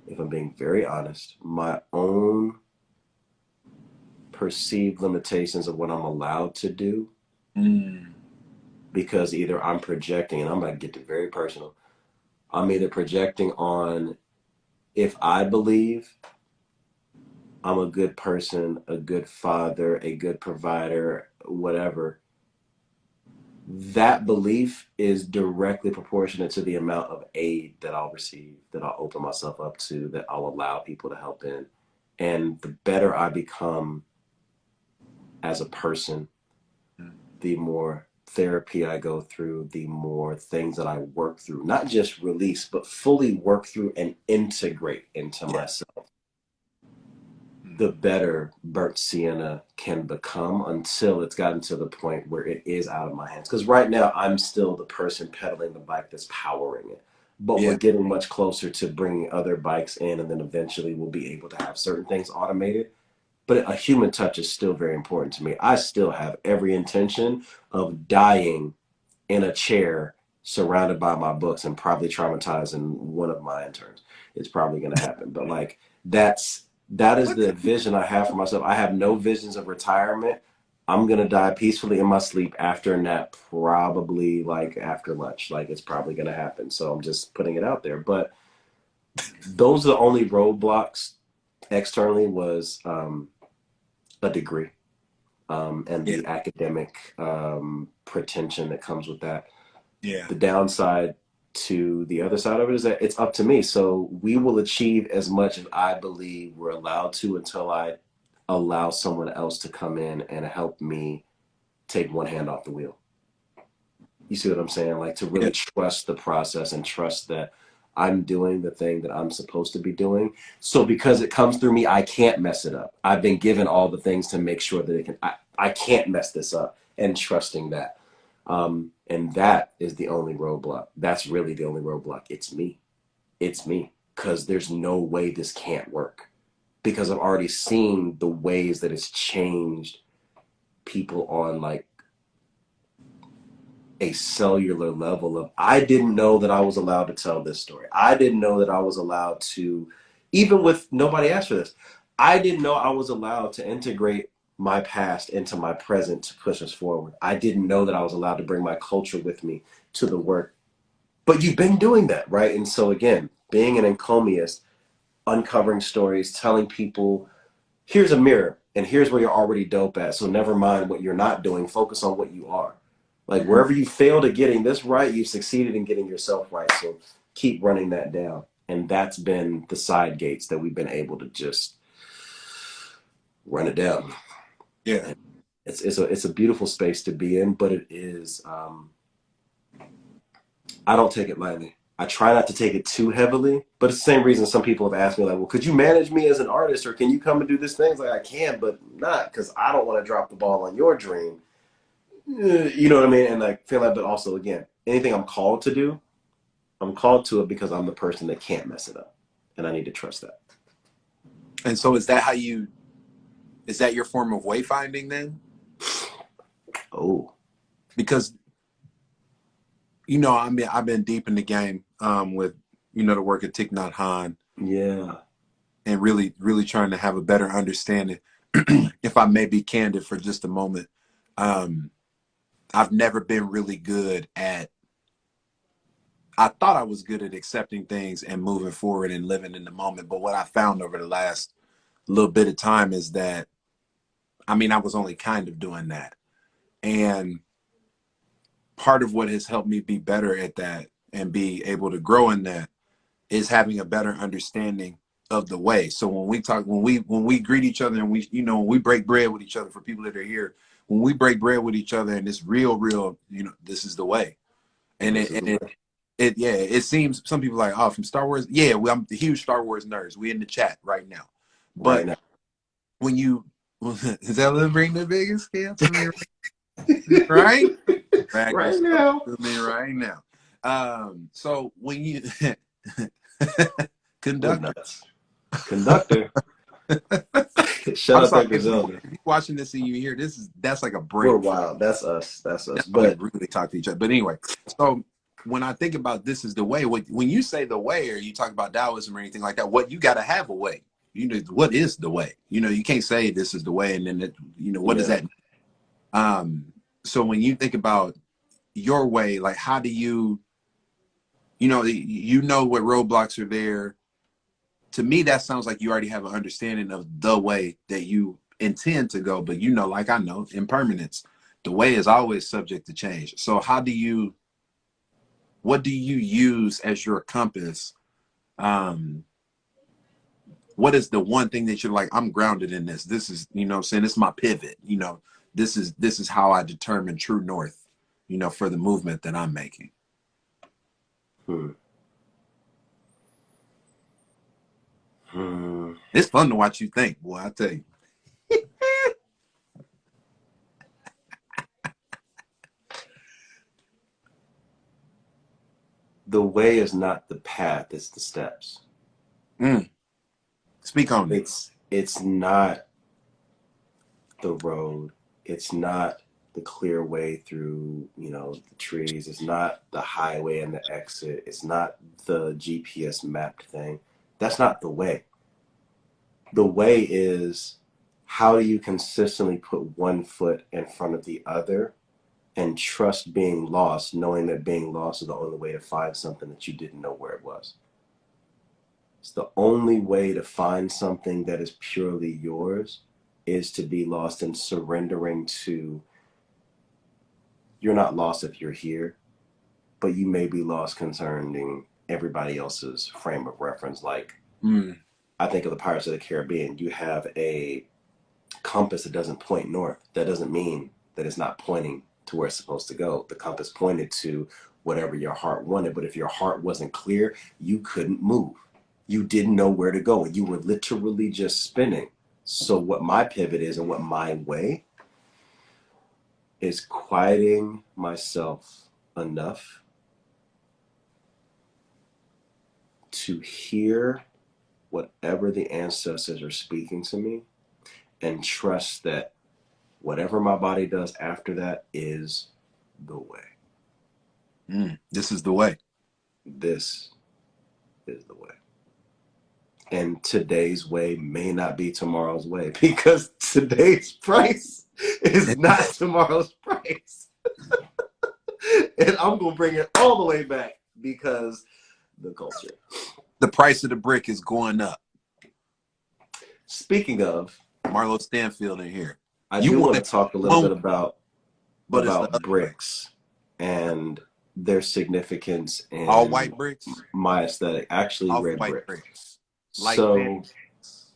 if I'm being very honest, my own perceived limitations of what I'm allowed to do, Mm. because either I'm projecting, and I'm going to get to very personal, I'm either projecting on if I believe I'm a good person, a good father, a good provider, whatever, that belief is directly proportionate to the amount of aid that I'll receive, that I'll open myself up to, that I'll allow people to help in. And the better I become as a person, the more therapy I go through, the more things that I work through, not just release, but fully work through and integrate into Yeah. myself, the better Burntsienna can become, until it's gotten to the point where it is out of my hands. Because right now, I'm still the person pedaling the bike that's powering it. But we're Yeah. getting much closer to bringing other bikes in, and then eventually we'll be able to have certain things automated. But a human touch is still very important to me. I still have every intention of dying in a chair surrounded by my books and probably traumatizing one of my interns. It's probably going to happen. But like that is the vision I have for myself. I have no visions of retirement. I'm going to die peacefully in my sleep after a nap, probably like after lunch. Like it's probably going to happen. So I'm just putting it out there. But those are the only roadblocks externally, was a degree, and Yeah. the academic pretension that comes with that. Yeah. The downside to the other side of it is that it's up to me. So we will achieve as much as I believe we're allowed to, until I allow someone else to come in and help me take one hand off the wheel. You see what I'm saying? Like to Yeah. really trust the process and trust that I'm doing the thing that I'm supposed to be doing. So because it comes through me, I can't mess it up. I've been given all the things to make sure that I can't mess this up, and trusting that. And that is the only roadblock. That's really the only roadblock. It's me. It's me. Because there's no way this can't work. Because I've already seen the ways that it's changed people on like a cellular level of, I didn't know that I was allowed to tell this story. I didn't know that I was allowed to, even with nobody asked for this, I didn't know I was allowed to integrate my past into my present to push us forward. I didn't know that I was allowed to bring my culture with me to the work. But you've been doing that, right? And so again, being an encomiast, uncovering stories, telling people, here's a mirror and here's where you're already dope at. So never mind what you're not doing. Focus on what you are. Like Mhm. wherever you failed at getting this right, you've succeeded in getting yourself right. So keep running that down. And that's been the side gates that we've been able to just run it down. Yeah. And it's a beautiful space to be in, but it is I don't take it lightly. I try not to take it too heavily, but it's the same reason some people have asked me, like, well, could you manage me as an artist, or can you come and do this thing? It's like, I can, but not, because I don't want to drop the ball on your dream. You know what I mean? And like, feel like, but also, again, anything I'm called to do, I'm called to it because I'm the person that can't mess it up. And I need to trust that. And so is that your form of wayfinding then? Oh, Because I've been deep in the game with the work of Thich Nhat Hanh, yeah. and really trying to have a better understanding. If I may be candid for just a moment, um, I've never been really good at. I thought I was good at accepting things and moving forward and living in the moment, but what I found over the last little bit of time is that I was only kind of doing that, and part of what has helped me be better at that and be able to grow in that is having a better understanding of the way. So when we talk, when we greet each other and we, you know, when we break bread with each other, for people that are here, when we break bread with each other and it's real, you know, this is the way. And This is the way. yeah, it seems some people are like, oh, from Star Wars. Yeah, well, I'm the huge Star Wars nerds. We in the chat right now. Right But now. when you, is that little bring the biggest scale to me, right? Back Right now. to me right now. So when you We're conductor, nuts. Conductor. Shout I'm out sorry Dr. if you Zelda. if you're watching this and you hear this, that's like a We're break for wild. That's us. That's us. that's how we But really talk to each other. But anyway, so when I think about this is the way, when you say the way or you talk about Taoism or anything like that, what you got to have a way. You know, what is the way? You know, you can't say this is the way and then you know, what does yeah. that mean? So when you think about your way, like how do you, you know what roadblocks are there. To me, that sounds like you already have an understanding of the way that you intend to go. But you know, like I know, impermanence, the way is always subject to change. So what do you use as your compass? Um, what is the one thing that you're like, I'm grounded in this. This is, you know what I'm saying, this is my pivot. You know, this is how I determine true north, you know, for the movement that I'm making. Hmm. Hmm. It's fun to watch you think, boy, I tell you. The way is not the path, it's the steps. Mm, speak on it. It's not the road. It's not the clear way through, the trees. It's not the highway and the exit. It's not the GPS mapped thing. That's not the way. The way is, how do you consistently put one foot in front of the other and trust being lost, knowing that being lost is the only way to find something that you didn't know where it was. It's the only way to find something that is purely yours, is to be lost in surrendering to, you're not lost if you're here, but you may be lost concerning everybody else's frame of reference. Like, Mm, I think of the Pirates of the Caribbean. You have a compass that doesn't point north. That doesn't mean that it's not pointing to where it's supposed to go. The compass pointed to whatever your heart wanted, but if your heart wasn't clear, you couldn't move. You didn't know where to go. You were literally just spinning. So what my pivot is and what my way is, quieting myself enough to hear whatever the ancestors are speaking to me, and trust that whatever my body does after that is the way. this is the way. This is the way. And today's way may not be tomorrow's way, because today's price is not tomorrow's price. And I'm going to bring it all the way back, because the culture. The price of the brick is going up. Speaking of, Marlo Stanfield in here. I You do want want it to talk a little one, bit about but it's the other way. bricks and their significance All in white bricks, my aesthetic. Actually, off red white brick. bricks, light So, bricks.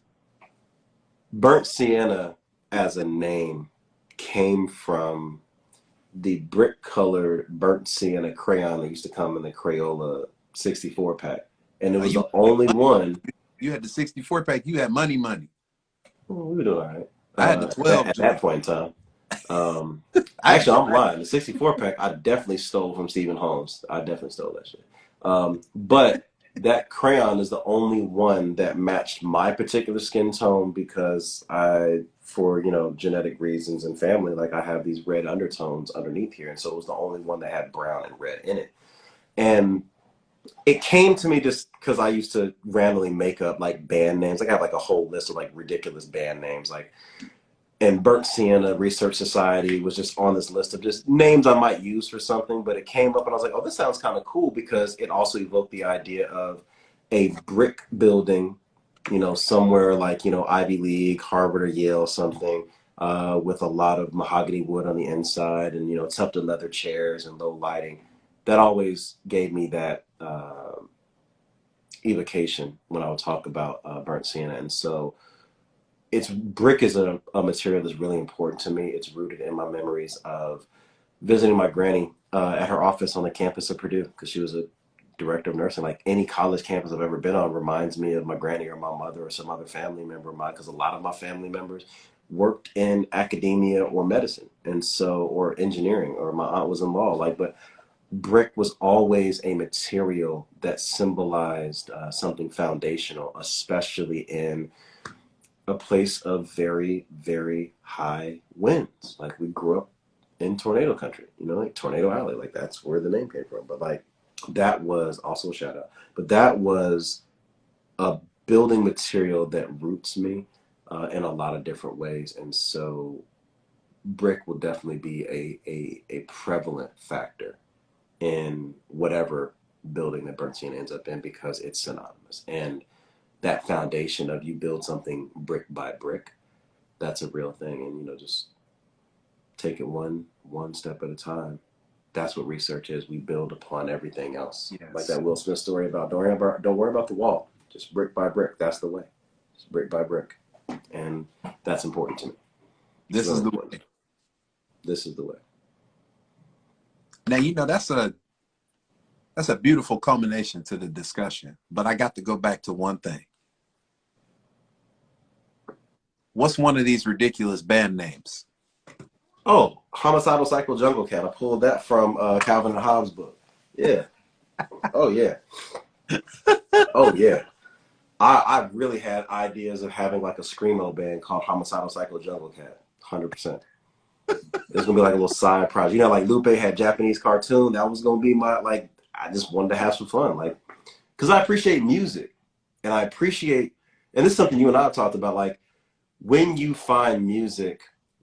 burnt sienna as a name came from the brick colored burnt sienna crayon that used to come in the Crayola 64 pack. And it was You the only one. you had the 64 pack. You had money. Well, we were doing all right I had the at that 12 at joint. that point in time. I had Actually, the I'm lying. The 64 pack I definitely stole from Stephen Holmes. I definitely stole that shit. But that crayon is the only one that matched my particular skin tone, because for genetic reasons and family, like, I have these red undertones underneath here, and so it was the only one that had brown and red in it. And it came to me just because I used to randomly make up like band names. Like, I have like a whole list of like ridiculous band names, like, and Burntsienna Research Society was just on this list of just names I might use for something. But it came up and I was like, oh, this sounds kind of cool, because it also evoked the idea of a brick building, somewhere like, Ivy League, Harvard or Yale, something, with a lot of mahogany wood on the inside, and, tufted leather chairs and low lighting. That always gave me that evocation when I would talk about burnt sienna. And so brick is a material that's really important to me. It's rooted in my memories of visiting my granny at her office on the campus of Purdue, because she was a director of nursing. Like any college campus I've ever been on reminds me of my granny or my mother or some other family member of mine, because a lot of my family members worked in academia or medicine, and so, or engineering, or my aunt was involved. Like, but brick was always a material that symbolized something foundational, especially in a place of very, very high winds. Like, we grew up in tornado country, like Tornado Alley. Like, that's where the name came from. But like, that was also a shout out. But that was a building material that roots me in a lot of different ways. And so brick will definitely be a prevalent factor in whatever building that Burntsienna ends up in, because it's synonymous. And that foundation of, you build something brick by brick, that's a real thing. And just take it one step at a time. That's what research is. We build upon everything else. Yes. Like that Will Smith story about don't worry about the wall, just brick by brick. That's the way. Just brick by brick. And that's important to me. This is the way. This is the way. Now, that's a beautiful culmination to the discussion, but I got to go back to one thing. What's one of these ridiculous band names? Oh, Homicidal Psycho Jungle Cat. I pulled that from Calvin and Hobbes' book. Yeah. Oh, yeah. Oh, yeah. I really had ideas of having like a screamo band called Homicidal Psycho Jungle Cat. 100%. There's gonna be like a little side project. Like Lupe had Japanese cartoon. That was gonna be my, like, I just wanted to have some fun, like, because I appreciate music, and and this is something you and I have talked about. Like, when you find music,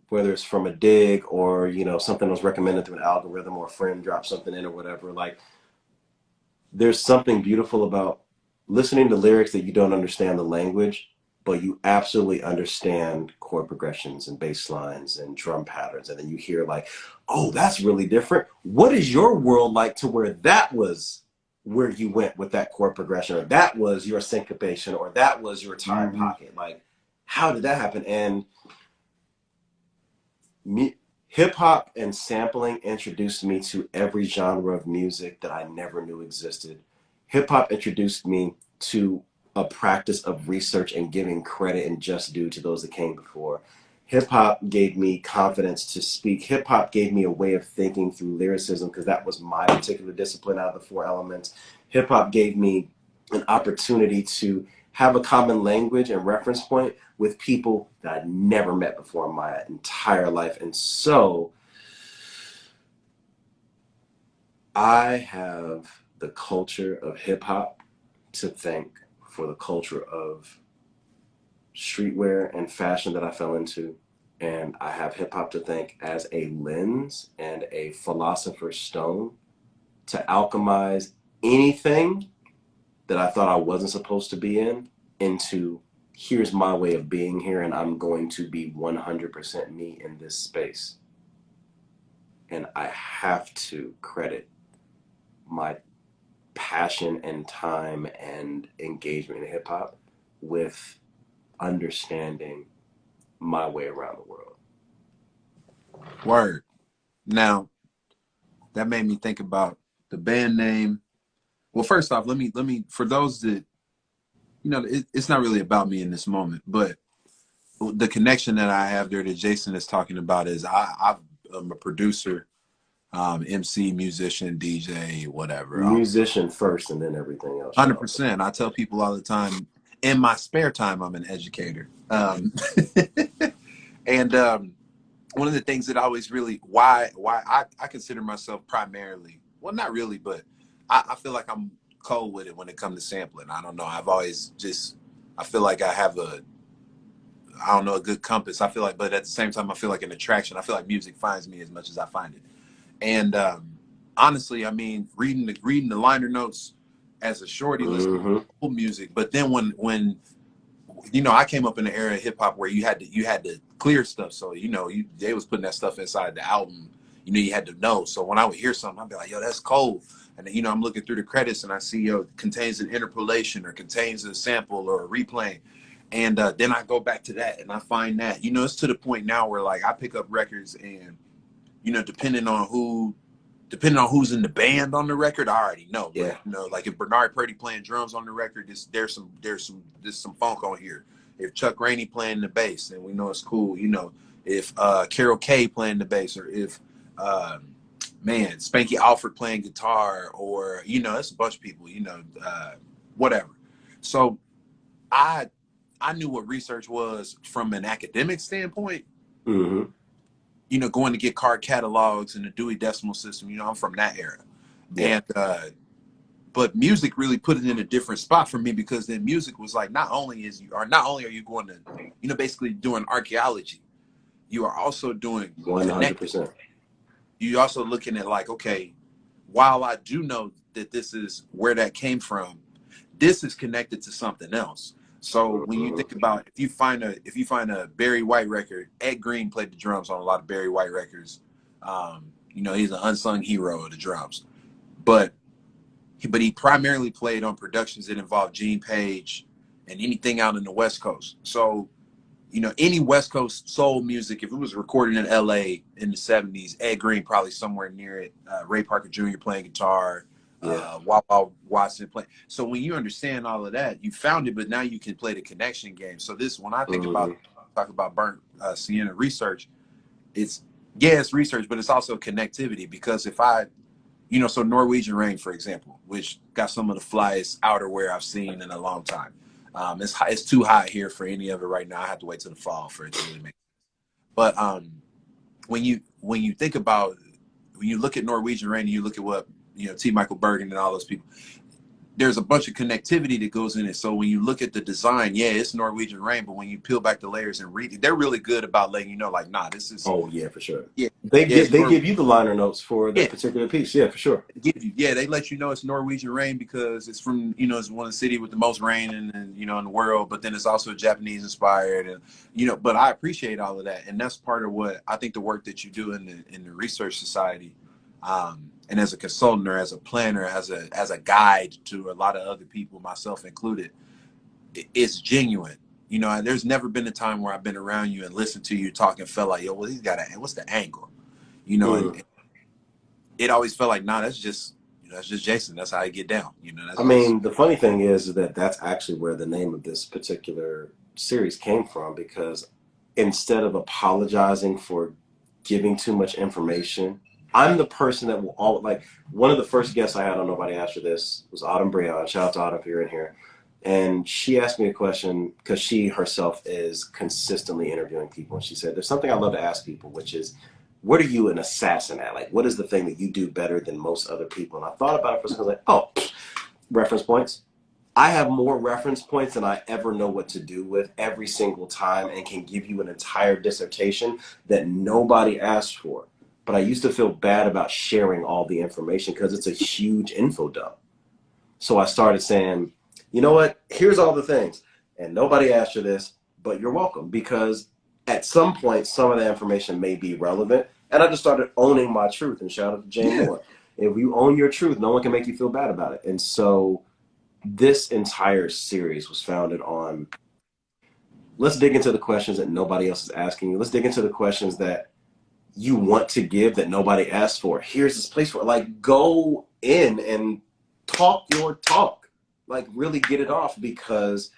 whether it's from a dig or something that was recommended through an algorithm, or a friend dropped something in or whatever, like, there's something beautiful about listening to lyrics that you don't understand the language, but you absolutely understand chord progressions and bass lines and drum patterns. And then you hear like, oh, that's really different. What is your world like to where that was where you went with that chord progression, or that was your syncopation, or that was your time pocket? Like, how did that happen? And hip hop and sampling introduced me to every genre of music that I never knew existed. Hip hop introduced me to a practice of research and giving credit and just due to those that came before. Hip hop gave me confidence to speak. Hip hop gave me a way of thinking through lyricism, because that was my particular discipline out of the four elements. Hip hop gave me an opportunity to have a common language and reference point with people that I'd never met before in my entire life. And so I have the culture of hip hop to thank for the culture of streetwear and fashion that I fell into. And I have hip hop to thank as a lens and a philosopher's stone to alchemize anything that I thought I wasn't supposed to be in into, here's my way of being here, and I'm going to be 100% me in this space. And I have to credit my passion and time and engagement in hip hop with understanding my way around the world. Word. Now, that made me think about the band name. Well, first off, let me for those that, it's not really about me in this moment, but the connection that I have there that Jason is talking about is I'm a producer, MC, musician, DJ, whatever. Musician first, and then everything else. 100%. I tell people all the time, in my spare time, I'm an educator. And one of the things that always really, why I consider myself primarily, well, not really, but I feel like I'm cold with it when it comes to sampling. I don't know. I've always just, I feel like I have a good compass. I feel like, but at the same time, I feel like an attraction. I feel like music finds me as much as I find it. And honestly, I mean, reading the liner notes as a shorty, listening to music. But then when I came up in the era of hip hop where you had to clear stuff. So they was putting that stuff inside the album. You had to know. So when I would hear something, I'd be like, yo, that's cold. and you know, I'm looking through the credits and I see, contains an interpolation or contains a sample or a replay. And then I go back to that and I find that, you know, it's to the point now where like I pick up records and, you know, depending on who's in the band on the record, I already know. But Yeah. you know, like if Bernard Purdy playing drums on the record, there's some funk on here. If Chuck Rainey playing the bass, then we know it's cool. You know, if Carol Kay playing the bass, or if man Spanky Alford playing guitar, or you know, it's a bunch of people. You know, whatever. So I knew what research was from an academic standpoint. Mm-hmm. You know, going to get card catalogs and the Dewey Decimal System. You know, I'm from that era. Yeah. And but music really put it in a different spot for me, because then music was like, not only are you going to, you know, basically doing archaeology, you are also doing 100%. You're also looking at like, okay, while I do know that this is where that came from, this is connected to something else. So when you think about, if you find a Barry White record, Ed Green played the drums on a lot of Barry White records. You know, he's an unsung hero of the drums, but he primarily played on productions that involved Gene Page and anything out in the West Coast. So, you know, any West Coast soul music, if it was recorded in LA in the 70s, Ed Green probably somewhere near it. Ray Parker Jr. playing guitar. Yeah. Wawa Watson playing. So when you understand all of that, you found it, but now you can play the connection game. So this, when I think about, talk about Burntsienna Research, it's research, but it's also connectivity. Because if I, you know, so Norwegian Rain, for example, which got some of the flyest outerwear I've seen in a long time. It's too hot here for any of it right now. I have to wait till the fall for it to really make sense. But when you think about, when you look at Norwegian Rain and you look at what, you know, T. Michael Bergen and all those people, there's a bunch of connectivity that goes in it. So when you look at the design, yeah, it's Norwegian Rain, but when you peel back the layers and read it, they're really good about letting you know, like, nah, this is. Oh yeah, for sure. Yeah, They yeah, give you the liner notes for yeah, that particular piece. Yeah, for sure. they let you know it's Norwegian Rain because it's from, you know, it's one of the city with the most rain in you know, in the world, but then it's also Japanese inspired, and you know, but I appreciate all of that, and that's part of what I think the work that you do in the Research Society, and as a consultant or as a planner, as a guide to a lot of other people, myself included, it's genuine. You know, there's never been a time where I've been around you and listened to you talk and felt like, yo, well, he's got what's the angle, you know, and it always felt like, nah, that's just, you know, that's just Jason. That's how I get down. You know, that's I mean, the funny thing is that that's actually where the name of this particular series came from, because instead of apologizing for giving too much information, I'm the person that will all like. One of the first guests I had on Nobody Asked You This was Autumn Breon. Shout out to Autumn if you're in here. And she asked me a question because she herself is consistently interviewing people. And she said, there's something I love to ask people, which is, what are you an assassin at? Like, what is the thing that you do better than most other people? And I thought about it for a second. I was like, oh, reference points. I have more reference points than I ever know what to do with every single time, and can give you an entire dissertation that nobody asked for. But I used to feel bad about sharing all the information because it's a huge info dump. So I started saying, you know what? Here's all the things. And nobody asked you this, but you're welcome, because at some point, some of the information may be relevant. And I just started owning my truth. And shout out to Jane Moore. If you own your truth, no one can make you feel bad about it. And so this entire series was founded on, let's dig into the questions that nobody else is asking you. Let's dig into the questions that you want to give that nobody asked for. Here's this place for it. Like, go in and talk your talk. Like, really get it off, because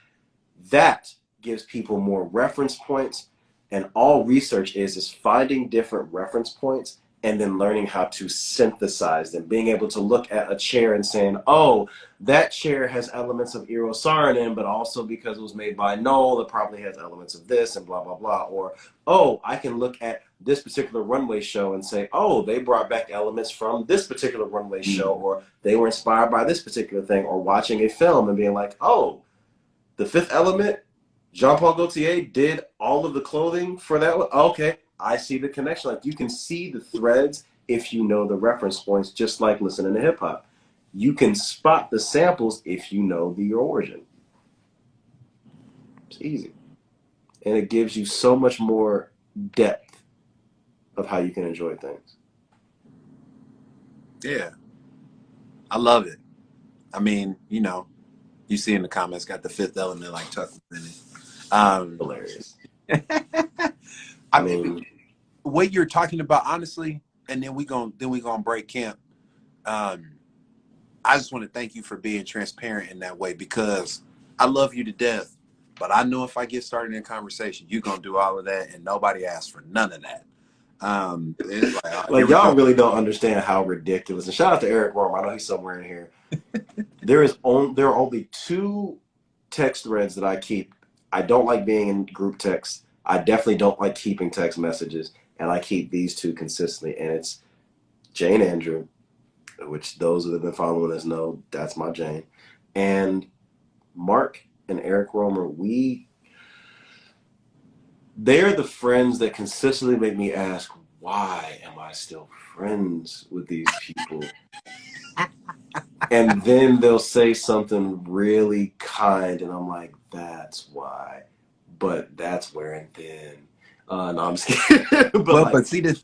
that gives people more reference points. And all research is finding different reference points and then learning how to synthesize them, being able to look at a chair and saying, oh, that chair has elements of Eero Saarinen, but also because it was made by Knoll, it probably has elements of this and blah, blah, blah. Or, oh, I can look at this particular runway show and say, oh, they brought back elements from this particular runway show, or they were inspired by this particular thing, or watching a film and being like, oh, The Fifth Element, Jean-Paul Gaultier did all of the clothing for that one. Okay, I see the connection. Like, you can see the threads if you know the reference points, just like listening to hip hop. You can spot the samples if you know the origin. It's easy. And it gives you so much more depth of how you can enjoy things. Yeah. I love it. I mean, you know, you see in the comments, got the fifth element like Tuck in it. Hilarious. I I mean, mean, what you're talking about, honestly, and then we gonna break camp. Um, I just want to thank you for being transparent in that way because I love you to death. But I know if I get started in a conversation, you're gonna do all of that, and nobody asked for none of that. It's like, oh, here like we y'all go. really don't understand how ridiculous. And shout out to Eric Romer. I know he's somewhere in here. There are only two text threads that I keep. I don't like being in group text. I definitely don't like keeping text messages, and I keep these two consistently. And it's Jane Andrew, which those that have been following us know that's my Jane, and Mark and Eric Romer. They're the friends that consistently make me ask, why am I still friends with these people? And then they'll say something really kind, and I'm like, that's why. But that's wearing thin. No, I'm just kidding. but Well, like, but see the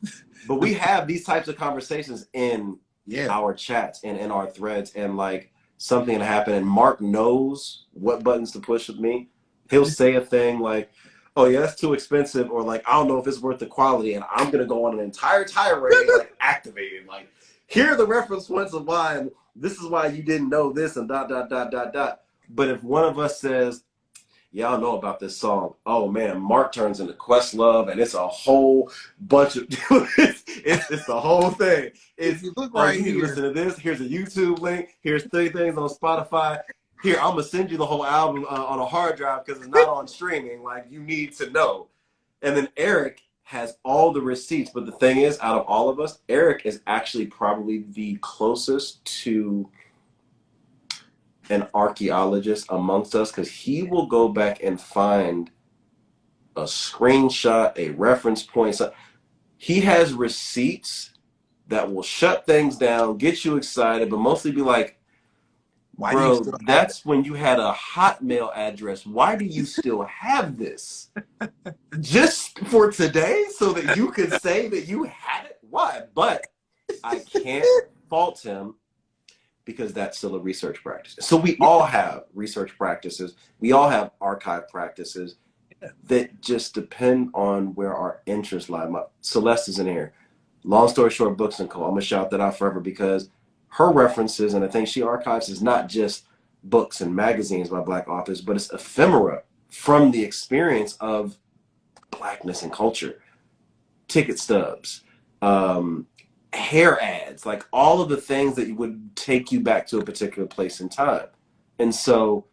but we have these types of conversations in yeah. our chats and in our threads, and like something will happen, and Mark knows what buttons to push with me. He'll say a thing like, "Oh yeah, that's too expensive," or like, "I don't know if it's worth the quality," and I'm gonna go on an entire tirade, like activated, like, "Here are the reference points of why, and this is why you didn't know this," and dot dot dot dot dot. But if one of us says, y'all know about this song. Oh man, Mark turns into Questlove, and it's a whole bunch of it's the whole thing. If It's you look oh, right you need to here, listen to this. Here's a YouTube link. Here's 3 things on Spotify. Here, I'm gonna send you the whole album on a hard drive because it's not on streaming. Like you need to know. And then Eric has all the receipts. But the thing is, out of all of us, Eric is actually probably the closest to an archaeologist amongst us because he will go back and find a screenshot, a reference point. So he has receipts that will shut things down, get you excited, but mostly be like, why do you bro, still have that? that's when you had a Hotmail address. Why do you still have this? Just for today so that you could say that you had it? Why? But I can't fault him because that's still a research practice. So we Yeah, all have research practices. We all have archive practices that just depend on where our interests lie. Celeste is in here. Long story short, Books and Co. I'm gonna shout that out forever because her references and the things she archives is not just books and magazines by Black authors, but it's ephemera from the experience of Blackness and culture. Ticket stubs, um, hair ads, like all of the things that would take you back to a particular place in time. And so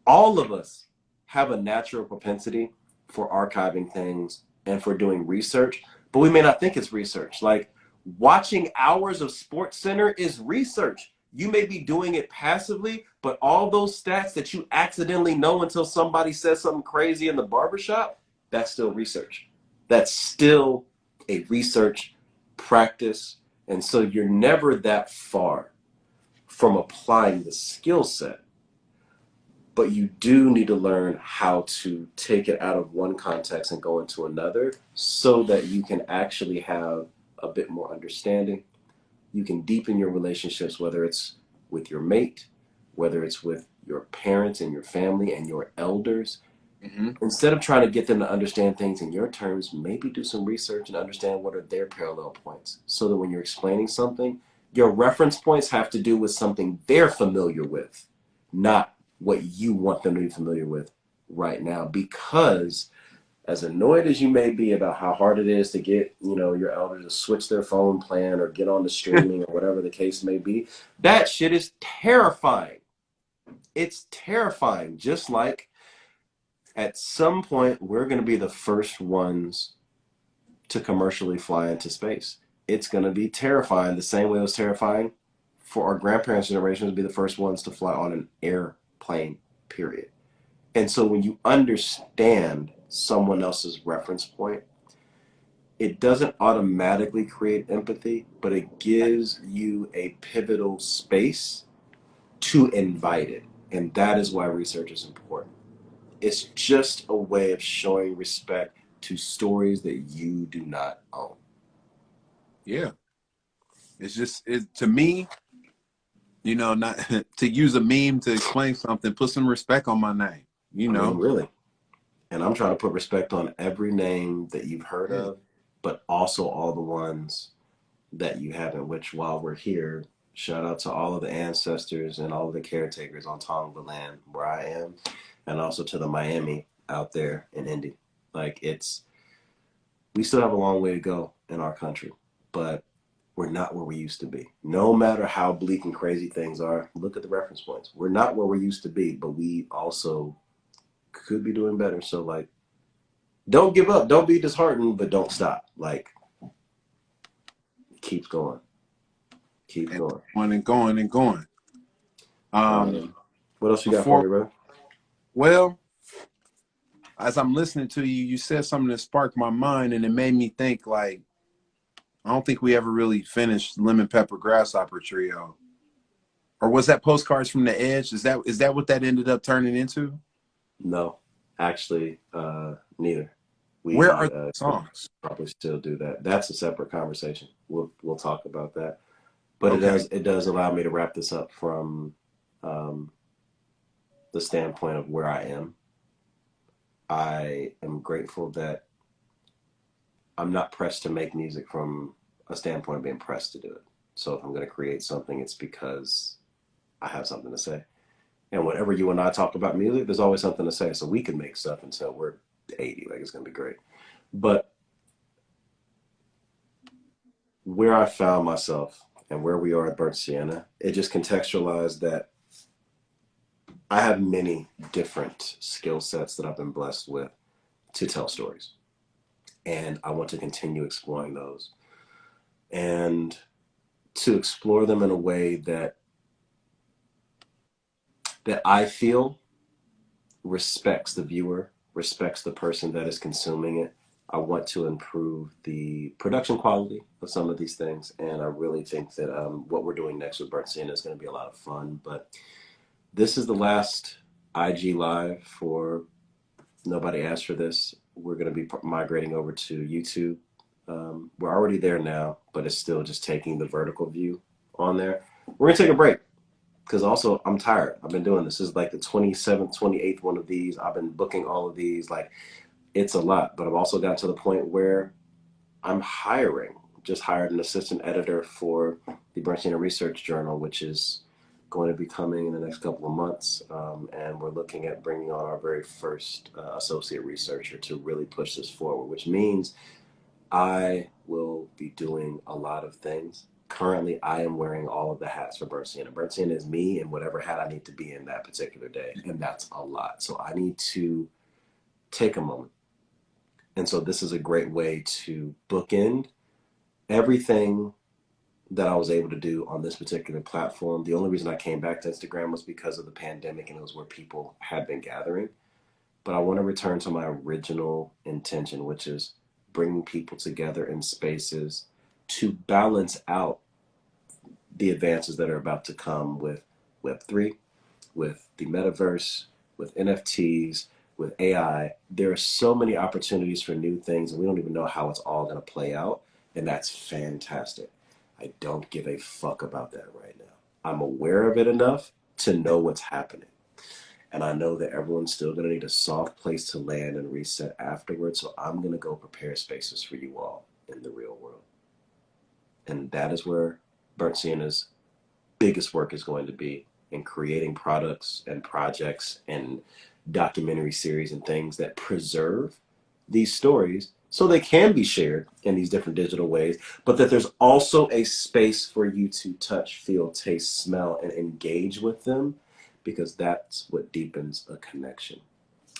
all of us have a natural propensity for archiving things and for doing research, but we may not think it's research. Like watching hours of Sports Center is research. You may be doing it passively, but all those stats that you accidentally know until somebody says something crazy in the barbershop, that's still research. That's still a research practice. And so you're never that far from applying the skill set, but you do need to learn how to take it out of one context and go into another so that you can actually have a bit more understanding. You can deepen your relationships, whether it's with your mate, whether it's with your parents and your family and your elders. hmm Instead of trying to get them to understand things in your terms, maybe do some research and understand what are their parallel points so that when you're explaining something, your reference points have to do with something they're familiar with, not what you want them to be familiar with right now. Because as annoyed as you may be about how hard it is to get, your elders to switch their phone plan or get on the streaming or whatever the case may be, that shit is terrifying. It's terrifying. Just like at some point, we're going to be the first ones to commercially fly into space. It's going to be terrifying the same way it was terrifying for our grandparents' generation to be the first ones to fly on an airplane, period. And so when you understand someone else's reference point, it doesn't automatically create empathy, but it gives you a pivotal space to invite it. And that is why research is important. It's just a way of showing respect to stories that you do not own. yeah. It's just to me. You know, not to use a meme to explain something, put some respect on my name, you I mean, know? really. And I'm trying to put respect on every name that you've heard Yeah. of, but also all the ones that you haven't, which while we're here, shout out to all of the ancestors and all of the caretakers on Tonga land where I am, and also to the Miami out there in Indy. Like we still have a long way to go in our country, but we're not where we used to be. No matter how bleak and crazy things are, look at the reference points. We're not where we used to be, but we also could be doing better. So like, don't give up, don't be disheartened, but don't stop. Like, keep going, keep And going. going and going and going. Um, What else you got for before, me, bro? well, as I'm listening to you, you said something that sparked my mind and it made me think like, I don't think we ever really finished Lemon Pepper Grasshopper Trio. Or was that Postcards from the Edge? Is that what that ended up turning into? No, actually, neither. Where are We the could songs? probably still do that. That's a separate conversation. We'll talk about that. But Okay. it does allow me to wrap this up from um, the standpoint of where I am. I am grateful that I'm not pressed to make music from a standpoint of being pressed to do it. So if I'm going to create something, it's because I have something to say. And whenever you and I talk about music, there's always something to say. So we can make stuff until we're 80. Like, it's going to be great. But where I found myself and where we are at Burntsienna, it just contextualized that I have many different skill sets that I've been blessed with to tell stories. And I want to continue exploring those and to explore them in a way that I feel respects the viewer, respects the person that is consuming it. I want to improve the production quality of some of these things, and I really think that what we're doing next with Burntsienna is going to be a lot of fun. But this is the last IG live for Nobody Asked for This. We're going to be migrating over to YouTube. We're already there now, but it's still just taking the vertical view on there. We're going to take a break because also I'm tired. I've been doing this. This is like the 27th, 28th one of these. I've been booking all of these. Like, it's a lot, but I've also got to the point where I'm hiring. Just hired an assistant editor for the Burntsienna Research Journal, which is going to be coming in the next couple of months. And we're looking at bringing on our very first associate researcher to really push this forward, which means I will be doing a lot of things. Currently, I am wearing all of the hats for Burntsienna. Burntsienna is me and whatever hat I need to be in that particular day. And that's a lot. So I need to take a moment. And so this is a great way to bookend everything that I was able to do on this particular platform. The only reason I came back to Instagram was because of the pandemic and it was where people had been gathering. But I want to return to my original intention, which is bringing people together in spaces to balance out the advances that are about to come with Web3, with the metaverse, with NFTs, with AI. There are so many opportunities for new things, and we don't even know how it's all going to play out. And that's fantastic. I don't give a fuck about that right now. I'm aware of it enough to know what's happening. And I know that everyone's still going to need a soft place to land and reset afterwards. So I'm going to go prepare spaces for you all in the real world. And that is where Burntsienna's biggest work is going to be in creating products and projects and documentary series and things that preserve these stories so they can be shared in these different digital ways, but that there's also a space for you to touch, feel, taste, smell, and engage with them because that's what deepens a connection.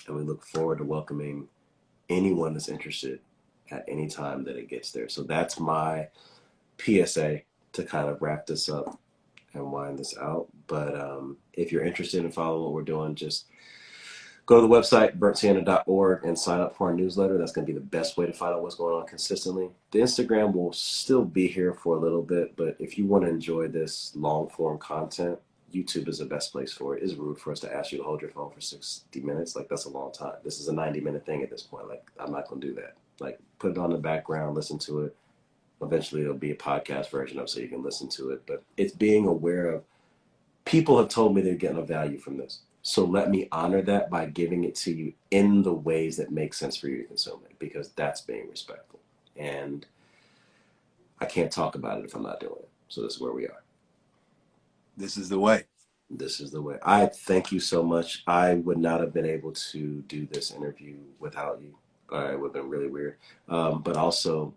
And we look forward to welcoming anyone that's interested at any time that it gets there. So that's my PSA to kind of wrap this up and wind this out. But if you're interested in following what we're doing, just go to the website, burntsienna.org, and sign up for our newsletter. That's going to be the best way to find out what's going on consistently. The Instagram will still be here for a little bit, but if you want to enjoy this long form content, YouTube is the best place for it. It's rude for us to ask you to hold your phone for 60 minutes. Like, that's a long time. This is a 90-minute thing at this point. Like, I'm not going to do that. Like, put it on the background, listen to it. Eventually, it'll be a podcast version of it so you can listen to it. But it's being aware of people have told me they're getting a value from this. So let me honor that by giving it to you in the ways that make sense for you to consume it, because that's being respectful. And I can't talk about it if I'm not doing it. So this is where we are. This is the way. This is the way. I thank you so much. I would not have been able to do this interview without you. It would have been really weird. But also,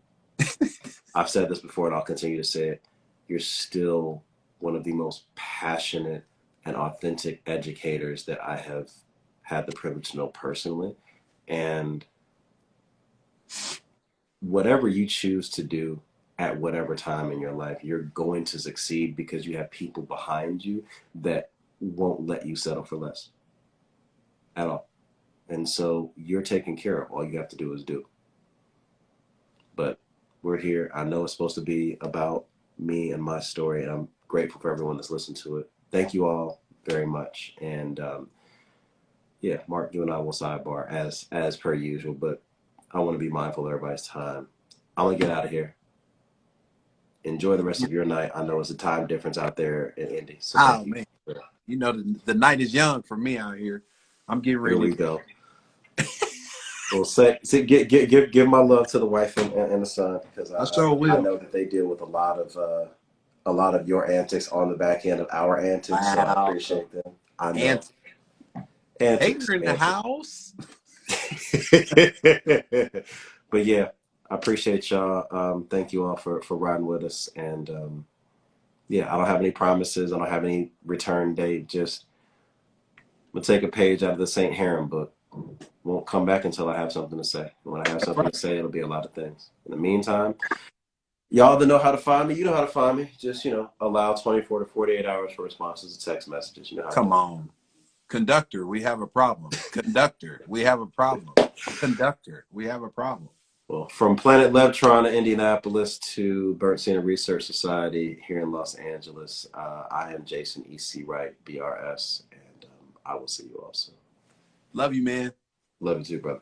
I've said this before and I'll continue to say it. You're still one of the most passionate and authentic educators that I have had the privilege to know personally. And whatever you choose to do at whatever time in your life, you're going to succeed because you have people behind you that won't let you settle for less at all. And so you're taken care of. All you have to do is do. But we're here. I know it's supposed to be about me and my story, and I'm grateful for everyone that's listened to it. Thank you all very much. And yeah, Mark, you and I will sidebar as per usual, but I want to be mindful of everybody's time. I'm gonna get out of here. Enjoy the rest of your night. I know it's a time difference out there in Indy, so Oh thank you. man, you know the night is young for me out here. I'm getting Here ready. we go. Well, give my love to the wife and the son, because I sure I will. know that they deal with a lot of your antics on the back end of our antics, so I Wow. appreciate them. I know And antics, hater in the antics. house. But yeah, I appreciate y'all. Thank you all for riding with us, and yeah, I don't have any promises. I don't have any return date. Just I'm gonna take a page out of the Saint Heron book. Won't come back until I have something to say. When I have That's something right. to say, it'll be a lot of things. In the meantime, y'all that know how to find me, you know how to find me. Just, allow 24 to 48 hours for responses to text messages. You know how to do Come it. on. Conductor, we have a problem. Conductor, we have a problem. Conductor, we have a problem. Well, from Planet Levtron to Indianapolis to Burntsienna Research Society here in Los Angeles, I am Jason E.C. Wright, BRS, and I will see you all soon. Love you, man. Love you too, brother.